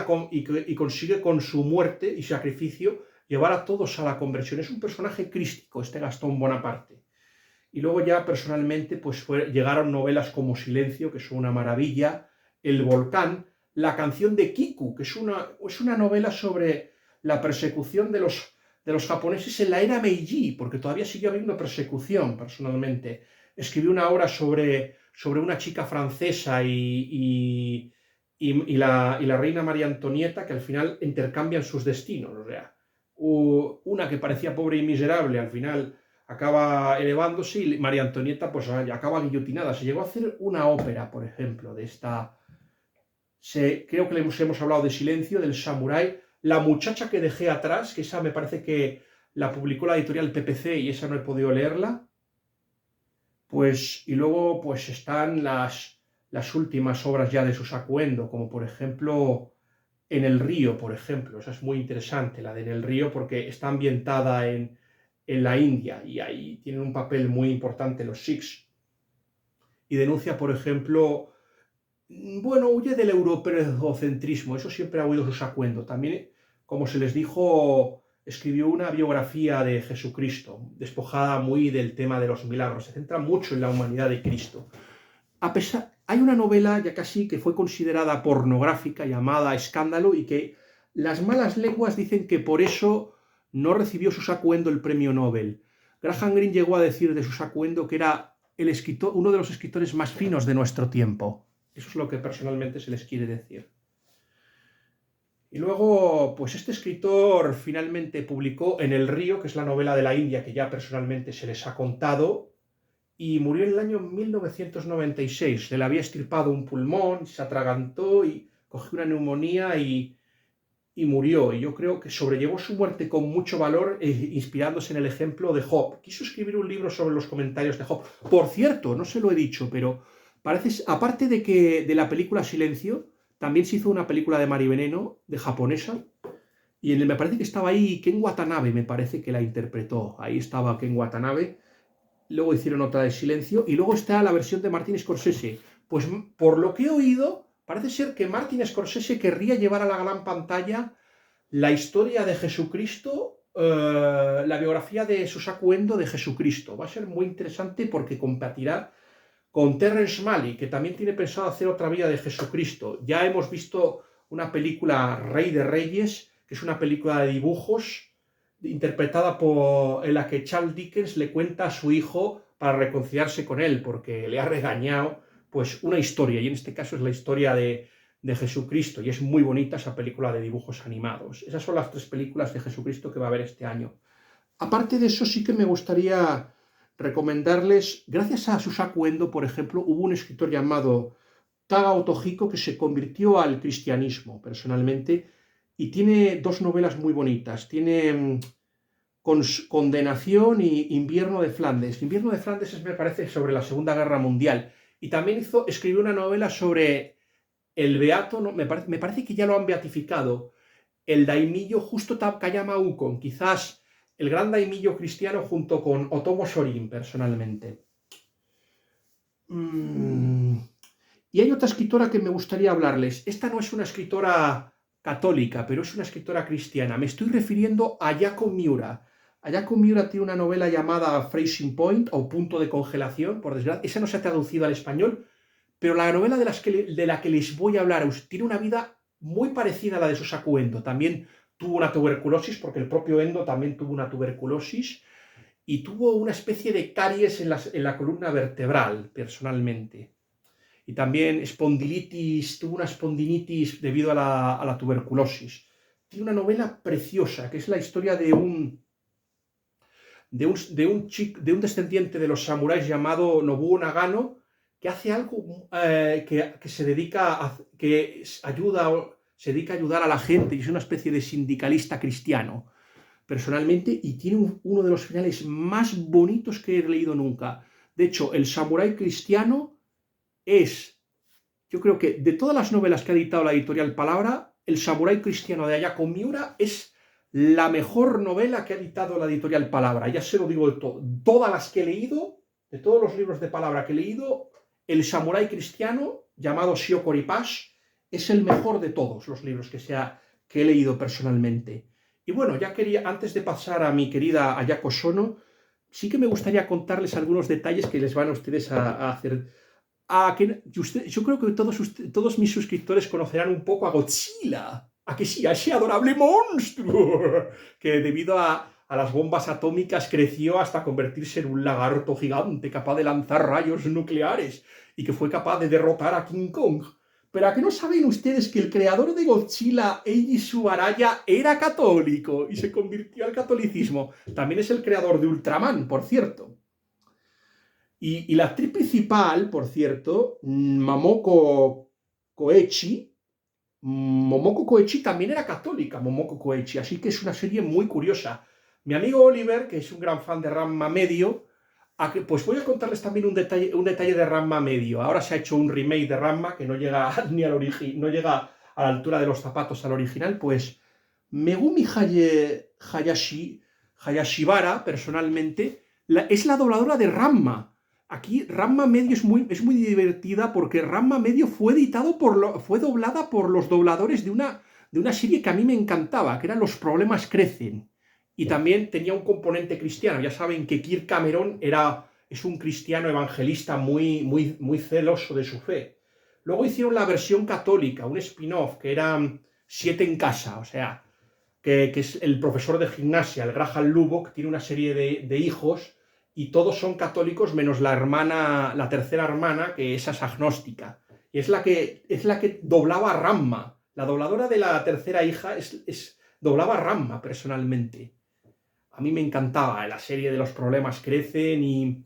con su muerte y sacrificio llevar a todos a la conversión. Es un personaje crístico, este Gastón Bonaparte. Y luego ya personalmente pues llegaron novelas como Silencio, que es una maravilla, El volcán, La canción de Kiku, que es una novela sobre la persecución de los japoneses en la era Meiji, porque todavía sigue habiendo persecución personalmente. Escribió una obra sobre una chica francesa y la reina María Antonieta, que al final intercambian sus destinos. O sea, una que parecía pobre y miserable, al final acaba elevándose y María Antonieta pues acaba guillotinada. Se llegó a hacer una ópera, por ejemplo, de esta... creo que hemos hablado de Silencio, del Samurái. La muchacha que dejé atrás, que esa me parece que la publicó la editorial PPC y esa no he podido leerla. Pues, y luego pues están las últimas obras ya de Susaku Endo, como por ejemplo En el río, por ejemplo. Esa es muy interesante, la de En el río, porque está ambientada en la India y ahí tienen un papel muy importante los Sikhs. Y denuncia, por ejemplo, bueno, huye del europeocentrismo, eso siempre ha oído Susaku Endo. También, como se les dijo, escribió una biografía de Jesucristo, despojada muy del tema de los milagros, se centra mucho en la humanidad de Cristo. Hay una novela ya casi que fue considerada pornográfica llamada Escándalo y que las malas lenguas dicen que por eso no recibió Susaku Endo el premio Nobel. Graham Greene llegó a decir de Susaku Endo que era uno de los escritores más finos de nuestro tiempo. Eso es lo que personalmente se les quiere decir. Y luego, pues este escritor finalmente publicó En el río, que es la novela de la India que ya personalmente se les ha contado, y murió en el año 1996. Se le había extirpado un pulmón, se atragantó y cogió una neumonía y murió. Y yo creo que sobrellevó su muerte con mucho valor, inspirándose en el ejemplo de Job. Quiso escribir un libro sobre los comentarios de Job. Por cierto, no se lo he dicho, pero parece, aparte de la película Silencio, también se hizo una película de Mari Veneno, de japonesa, y me parece que estaba ahí Ken Watanabe, me parece que la interpretó. Ahí estaba Ken Watanabe. Luego hicieron otra de Silencio, y luego está la versión de Martin Scorsese. Pues por lo que he oído, parece ser que Martin Scorsese querría llevar a la gran pantalla la historia de Jesucristo, la biografía de Susaku Endo de Jesucristo. Va a ser muy interesante porque compartirá con Terrence Malick, que también tiene pensado hacer otra vida de Jesucristo. Ya hemos visto una película Rey de Reyes, que es una película de dibujos, interpretada en la que Charles Dickens le cuenta a su hijo para reconciliarse con él, porque le ha regañado, pues una historia, y en este caso es la historia de Jesucristo, y es muy bonita esa película de dibujos animados. Esas son las 3 películas de Jesucristo que va a haber este año. Aparte de eso, sí que me gustaría recomendarles, gracias a Susaku Endo, por ejemplo, hubo un escritor llamado Tagao Tohiko que se convirtió al cristianismo, personalmente, y tiene 2 novelas muy bonitas. Tiene Condenación y Invierno de Flandes. Invierno de Flandes me parece sobre la Segunda Guerra Mundial. Y también escribió una novela sobre el beato, ¿no? me parece que ya lo han beatificado, el daimillo Justo Takayama Ukon, quizás el gran daimillo cristiano junto con Otomo Shorin, personalmente. Y hay otra escritora que me gustaría hablarles. Esta no es una escritora católica, pero es una escritora cristiana. Me estoy refiriendo a Ayako Miura. Ayako Miura tiene una novela llamada Freezing Point, o Punto de Congelación, por desgracia. Esa no se ha traducido al español, pero la novela de la que les voy a hablar tiene una vida muy parecida a la de Sosaku Endo. También tuvo una tuberculosis, porque el propio Endo también tuvo una tuberculosis, y tuvo una especie de caries en la columna vertebral, personalmente. Y también espondilitis, tuvo una espondilitis debido a la tuberculosis. Tiene una novela preciosa, que es la historia de un descendiente de los samuráis llamado Nobuo Nagano, que hace algo que se dedica a, que ayuda, se dedica a ayudar a la gente, y es una especie de sindicalista cristiano, personalmente, y tiene uno de los finales más bonitos que he leído nunca. De hecho, el samurái cristiano es, yo creo que de todas las novelas que ha editado la editorial Palabra, el samurái cristiano de Ayako Miura es la mejor novela que ha editado la editorial Palabra. Ya se lo digo de todo. Todas las que he leído, de todos los libros de Palabra que he leído, el samurái cristiano, llamado Shio Koripash, es el mejor de todos los libros que he leído personalmente. Y bueno, ya quería, antes de pasar a mi querida Ayako Sono, sí que me gustaría contarles algunos detalles que les van a ustedes a hacer. Yo creo que todos mis suscriptores conocerán un poco a Godzilla. ¿A que sí? A ese adorable monstruo que debido a las bombas atómicas creció hasta convertirse en un lagarto gigante capaz de lanzar rayos nucleares y que fue capaz de derrotar a King Kong. Pero ¿a qué no saben ustedes que el creador de Godzilla, Eiji Subaraya, era católico y se convirtió al catolicismo? También es el creador de Ultraman, por cierto. Y la actriz principal, por cierto, Momoko Koechi también era católica, Momoko Koechi, así que es una serie muy curiosa. Mi amigo Oliver, que es un gran fan de Ranma Medio, pues voy a contarles también un detalle de Ranma Medio. Ahora se ha hecho un remake de Ranma que no llega ni al no llega a la altura de los zapatos al original, pues Megumi Hayashibara, personalmente, es la dobladora de Ranma. Aquí Ranma Medio es muy divertida porque Ranma Medio fue doblada por los dobladores de una serie que a mí me encantaba, que eran Los problemas crecen. Y también tenía un componente cristiano. Ya saben que Kirk Cameron es un cristiano evangelista muy celoso de su fe. Luego hicieron la versión católica, un spin-off, que era Siete en casa, o sea, que es el profesor de gimnasia, el Graham Lubbock, tiene una serie de hijos y todos son católicos menos la tercera hermana, que esa es agnóstica. Y es la que doblaba a Ranma. La dobladora de la tercera hija doblaba a Ranma personalmente. A mí me encantaba la serie de Los problemas crecen y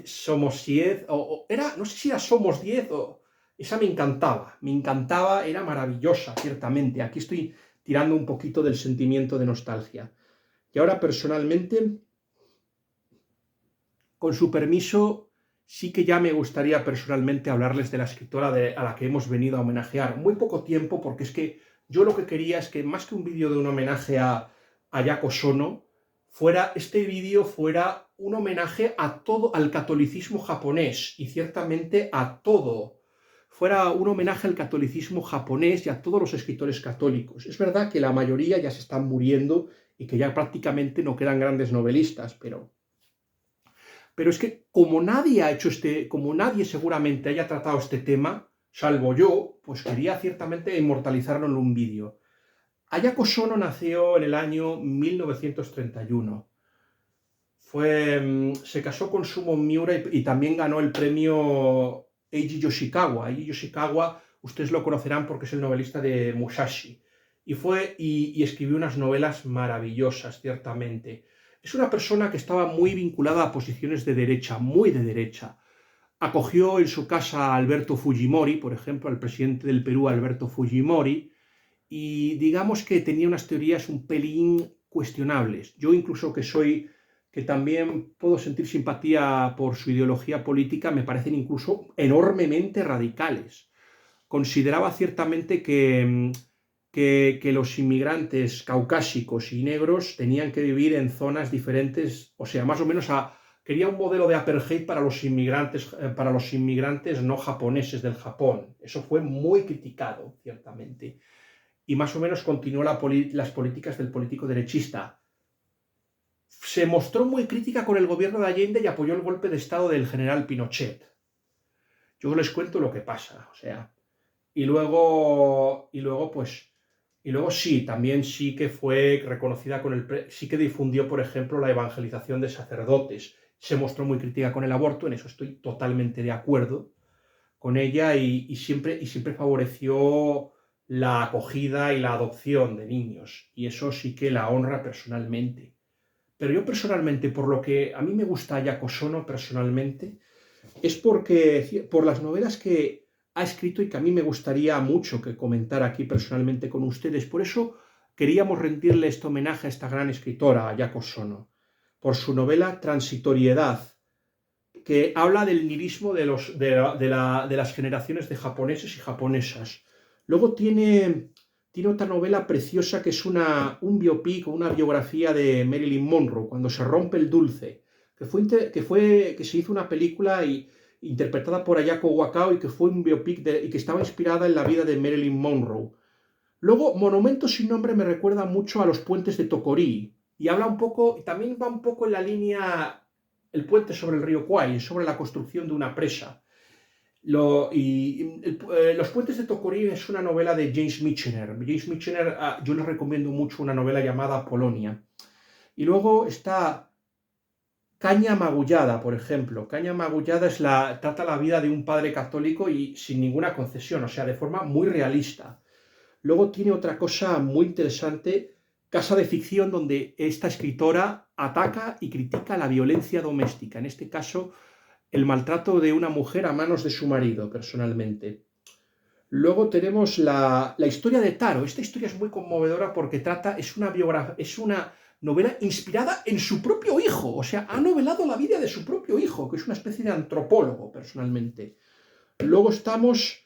Somos 10, no sé si era Somos 10 o... Esa me encantaba, era maravillosa, ciertamente. Aquí estoy tirando un poquito del sentimiento de nostalgia. Y ahora, personalmente, con su permiso, sí que ya me gustaría personalmente hablarles de la escritora a la que hemos venido a homenajear. Muy poco tiempo, porque es que yo lo que quería es que, más que un vídeo de un homenaje a Ayako Sono, este vídeo fuera un homenaje a todo, al catolicismo japonés, y ciertamente a todo. Fuera un homenaje al catolicismo japonés y a todos los escritores católicos. Es verdad que la mayoría ya se están muriendo y que ya prácticamente no quedan grandes novelistas, pero es que como nadie seguramente haya tratado este tema, salvo yo, pues quería ciertamente inmortalizarlo en un vídeo. Ayako Sono nació en el año 1931. Se casó con Sumo Miura y también ganó el premio Eiji Yoshikawa. Eiji Yoshikawa, ustedes lo conocerán porque es el novelista de Musashi. Y escribió unas novelas maravillosas, ciertamente. Es una persona que estaba muy vinculada a posiciones de derecha, muy de derecha. Acogió en su casa a Alberto Fujimori, por ejemplo, al presidente del Perú, Alberto Fujimori, y digamos que tenía unas teorías un pelín cuestionables. Yo incluso que también puedo sentir simpatía por su ideología política, me parecen incluso enormemente radicales. Consideraba ciertamente que los inmigrantes caucásicos y negros tenían que vivir en zonas diferentes, o sea, más o menos quería un modelo de apartheid para los inmigrantes no japoneses del Japón. Eso fue muy criticado, ciertamente. Y más o menos continuó las políticas del político derechista. Se mostró muy crítica con el gobierno de Allende y apoyó el golpe de estado del general Pinochet. Yo les cuento lo que pasa, o sea, y luego sí, también sí que fue reconocida sí que difundió, por ejemplo, la evangelización de sacerdotes. Se mostró muy crítica con el aborto, en eso estoy totalmente de acuerdo con ella y siempre favoreció la acogida y la adopción de niños. Y eso sí que la honra personalmente. Pero yo personalmente, por lo que a mí me gusta Yako Sono personalmente, es por las novelas que ha escrito y que a mí me gustaría mucho que comentar aquí personalmente con ustedes. Por eso queríamos rendirle este homenaje a esta gran escritora, Yako Sono, por su novela Transitoriedad, que habla del nihilismo de las generaciones de japoneses y japonesas. Luego tiene otra novela preciosa que es un biopic o una biografía de Marilyn Monroe, Cuando se rompe el dulce, que se hizo una película interpretada por Ayako Wakao y que fue un biopic y que estaba inspirada en la vida de Marilyn Monroe. Luego, Monumento sin nombre me recuerda mucho a los puentes de Tokorí y habla un poco, y también va un poco en la línea el puente sobre el río Kwai, sobre la construcción de una presa. Los puentes de Tokorí es una novela de James Michener. James Michener, yo les recomiendo mucho una novela llamada Polonia. Y luego está Caña Magullada, por ejemplo. Caña Magullada trata la vida de un padre católico y sin ninguna concesión, o sea, de forma muy realista. Luego tiene otra cosa muy interesante, Casa de Ficción, donde esta escritora ataca y critica la violencia doméstica, en este caso el maltrato de una mujer a manos de su marido, personalmente. Luego tenemos la historia de Taro. Esta historia es muy conmovedora porque es una novela inspirada en su propio hijo, o sea, ha novelado la vida de su propio hijo, que es una especie de antropólogo, personalmente. Luego estamos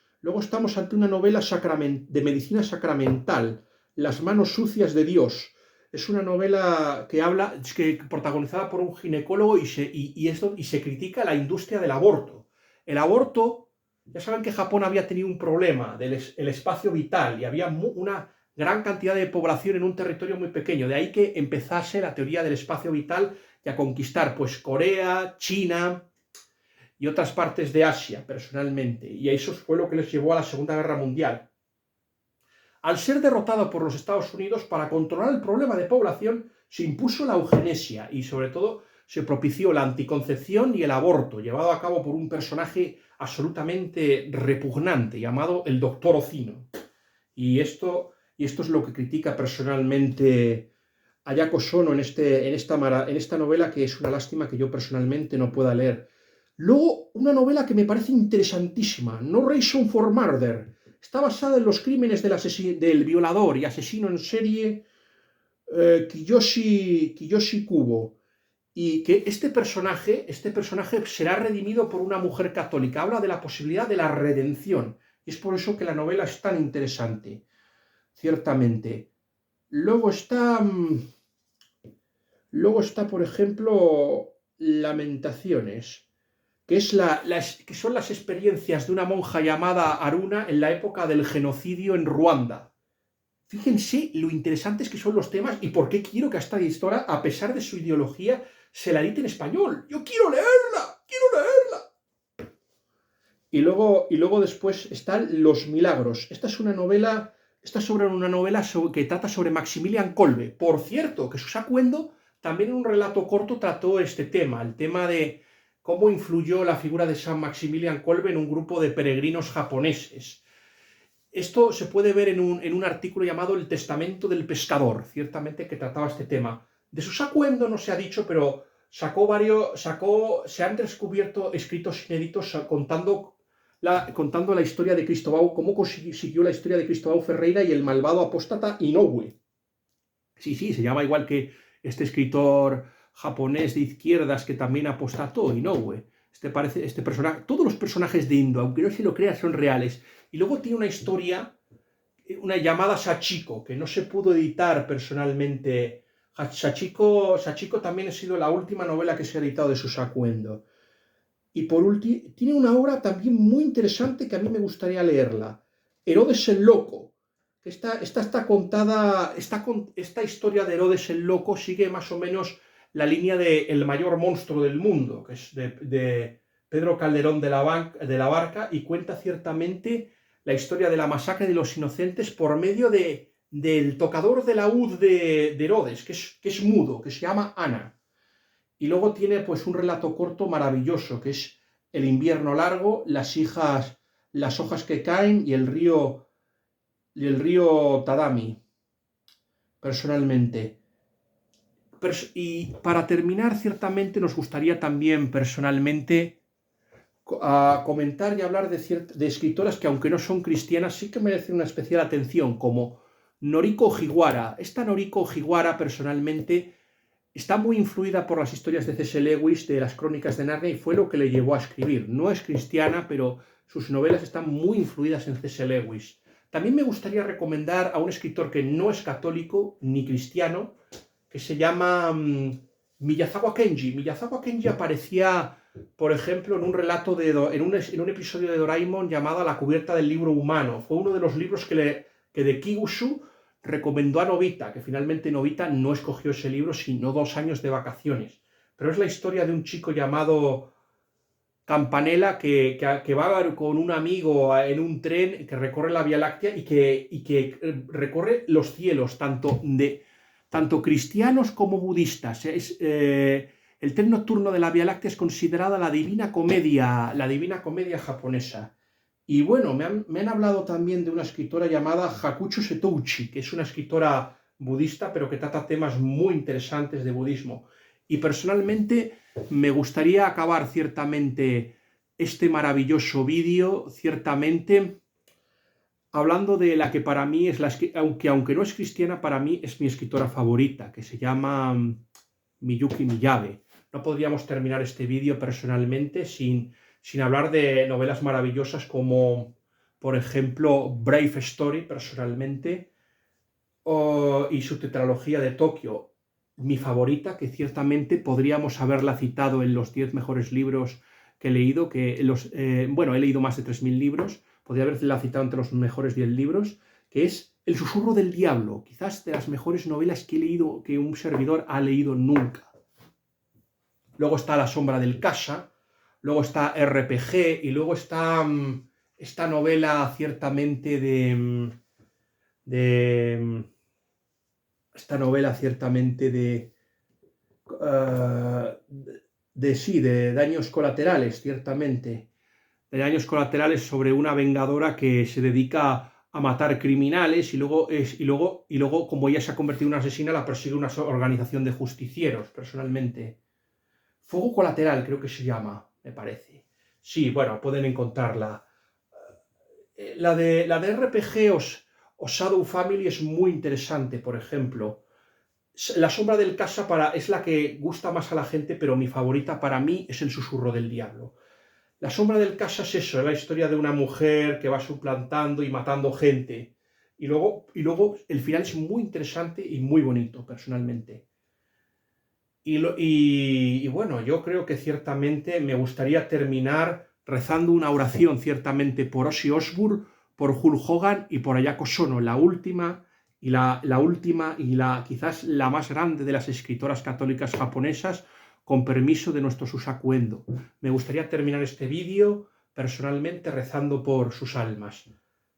ante una novela de medicina sacramental, Las manos sucias de Dios. Es una novela protagonizada por un ginecólogo y se critica la industria del aborto. El aborto, ya saben que Japón había tenido un problema del espacio vital y había una gran cantidad de población en un territorio muy pequeño. De ahí que empezase la teoría del espacio vital y a conquistar pues Corea, China y otras partes de Asia, personalmente. Y eso fue lo que les llevó a la Segunda Guerra Mundial. Al ser derrotado por los Estados Unidos, para controlar el problema de población, se impuso la eugenesia y, sobre todo, se propició la anticoncepción y el aborto, llevado a cabo por un personaje absolutamente repugnante, llamado el Doctor Ocino. Y esto es lo que critica personalmente Ayako Sono en esta novela, que es una lástima que yo personalmente no pueda leer. Luego, una novela que me parece interesantísima, No Reason for Murder. Está basada en los crímenes del violador y asesino en serie Kiyoshi Kubo. Y que este personaje será redimido por una mujer católica. Habla de la posibilidad de la redención. Y es por eso que la novela es tan interesante, ciertamente. Luego está, por ejemplo, Lamentaciones, que son las experiencias de una monja llamada Aruna en la época del genocidio en Ruanda. Fíjense lo interesantes que son los temas y por qué quiero que esta historia, a pesar de su ideología, se la edite en español. ¡Yo quiero leerla! ¡Quiero leerla! Y luego después están Los Milagros. Esta es una novela que trata sobre Maximilian Kolbe. Por cierto, que Susaku Endo también en un relato corto trató este tema, el tema de cómo influyó la figura de San Maximilian Kolbe en un grupo de peregrinos japoneses. Esto se puede ver en un artículo llamado El Testamento del Pescador, ciertamente, que trataba este tema. De Susaku Endo no se ha dicho, pero se han descubierto escritos inéditos contando la historia de Cristóbal, cómo siguió la historia de Cristóbal Ferreira y el malvado apóstata Inoue. Sí, se llama igual que este escritor japonés de izquierdas que también apostató, Inoue. Este personaje, todos los personajes de Indo, aunque no se lo crean, son reales. Y luego tiene una historia, una llamada Sachiko, que no se pudo editar personalmente. Sachiko también ha sido la última novela que se ha editado de Susaku Endo. Y por último, tiene una obra también muy interesante que a mí me gustaría leerla. Herodes el Loco. Esta historia de Herodes el Loco sigue más o menos la línea de El mayor monstruo del mundo, que es de Pedro Calderón de la Barca, y cuenta ciertamente la historia de la masacre de los inocentes por medio del tocador de laúd de Herodes, que es mudo, que se llama Ana. Y luego tiene pues un relato corto maravilloso, que es el invierno largo, las hojas que caen y el río Tadami, personalmente. Y para terminar, ciertamente nos gustaría también personalmente comentar y hablar de escritoras que, aunque no son cristianas, sí que merecen una especial atención, como Noriko Ojiwara. Esta Noriko Ojiwara, personalmente, está muy influida por las historias de C.S. Lewis, de las Crónicas de Narnia, y fue lo que le llevó a escribir. No es cristiana, pero sus novelas están muy influidas en C.S. Lewis. También me gustaría recomendar a un escritor que no es católico ni cristiano, que se llama Miyazawa Kenji. Miyazawa Kenji aparecía, por ejemplo, en un relato en un episodio de Doraemon llamado La cubierta del libro humano. Fue uno de los libros que de Kigushu recomendó a Nobita, que finalmente Nobita no escogió ese libro, sino 2 años de vacaciones. Pero es la historia de un chico llamado Campanella que va con un amigo en un tren que recorre la Vía Láctea y que recorre los cielos, tanto cristianos como budistas. El tren nocturno de la Vía Láctea es considerada la divina comedia japonesa. Y bueno, me han hablado también de una escritora llamada Hakucho Setouchi, que es una escritora budista, pero que trata temas muy interesantes de budismo. Y personalmente me gustaría acabar ciertamente este maravilloso vídeo, ciertamente, hablando de la que para mí es aunque no es cristiana, para mí es mi escritora favorita, que se llama Miyuki Miyabe. No podríamos terminar este vídeo personalmente sin hablar de novelas maravillosas como, por ejemplo, Brave Story, personalmente, y su tetralogía de Tokio, mi favorita, que ciertamente podríamos haberla citado en los 10 mejores libros que he leído, he leído más de 3.000 libros, podría haberla citado entre los mejores 10 libros, que es El susurro del diablo, quizás de las mejores novelas que he leído, que un servidor ha leído nunca. Luego está La sombra del Kasha, luego está RPG, y luego está esta novela ciertamente de daños colaterales, ciertamente. De daños colaterales sobre una vengadora que se dedica a matar criminales y luego, como ella se ha convertido en una asesina, la persigue una organización de justicieros, personalmente. Fuego colateral, creo que se llama, me parece. Sí, bueno, pueden encontrarla. La de RPG o Shadow Family es muy interesante, por ejemplo. La sombra del Kasha es la que gusta más a la gente, pero mi favorita para mí es El susurro del diablo. La sombra del Kasha es eso, es la historia de una mujer que va suplantando y matando gente. Y luego el final es muy interesante y muy bonito, personalmente. Y bueno, yo creo que ciertamente me gustaría terminar rezando una oración, ciertamente por Ozzy Osbourne, por Hulk Hogan y por Ayako Sono, la última y quizás la más grande de las escritoras católicas japonesas, con permiso de nuestro Susaku Endo. Me gustaría terminar este vídeo personalmente rezando por sus almas.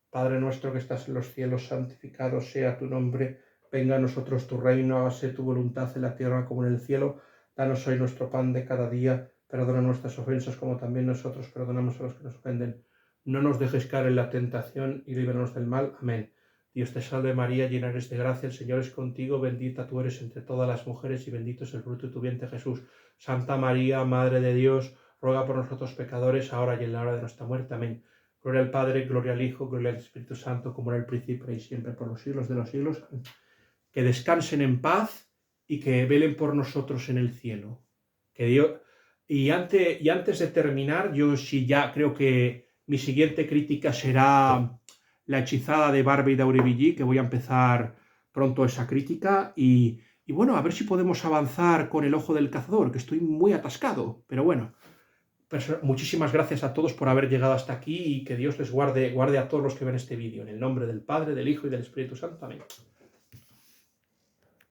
Padre nuestro que estás en los cielos, santificado sea tu nombre. Venga a nosotros tu reino, hágase tu voluntad en la tierra como en el cielo. Danos hoy nuestro pan de cada día. Perdona nuestras ofensas como también nosotros perdonamos a los que nos ofenden. No nos dejes caer en la tentación y líbranos del mal. Amén. Dios te salve María, llena eres de gracia, el Señor es contigo, bendita tú eres entre todas las mujeres y bendito es el fruto de tu vientre Jesús. Santa María, Madre de Dios, ruega por nosotros pecadores, ahora y en la hora de nuestra muerte. Amén. Gloria al Padre, gloria al Hijo, gloria al Espíritu Santo, como era el principio y siempre, por los siglos de los siglos. Que descansen en paz y que velen por nosotros en el cielo. Que Dios... Y antes de terminar, yo sí ya creo que mi siguiente crítica será La hechizada de Barbey d'Aurevilly, que voy a empezar pronto esa crítica. Y bueno, a ver si podemos avanzar con El ojo del cazador, que estoy muy atascado. Pero bueno, muchísimas gracias a todos por haber llegado hasta aquí y que Dios les guarde a todos los que ven este vídeo. En el nombre del Padre, del Hijo y del Espíritu Santo. Amén.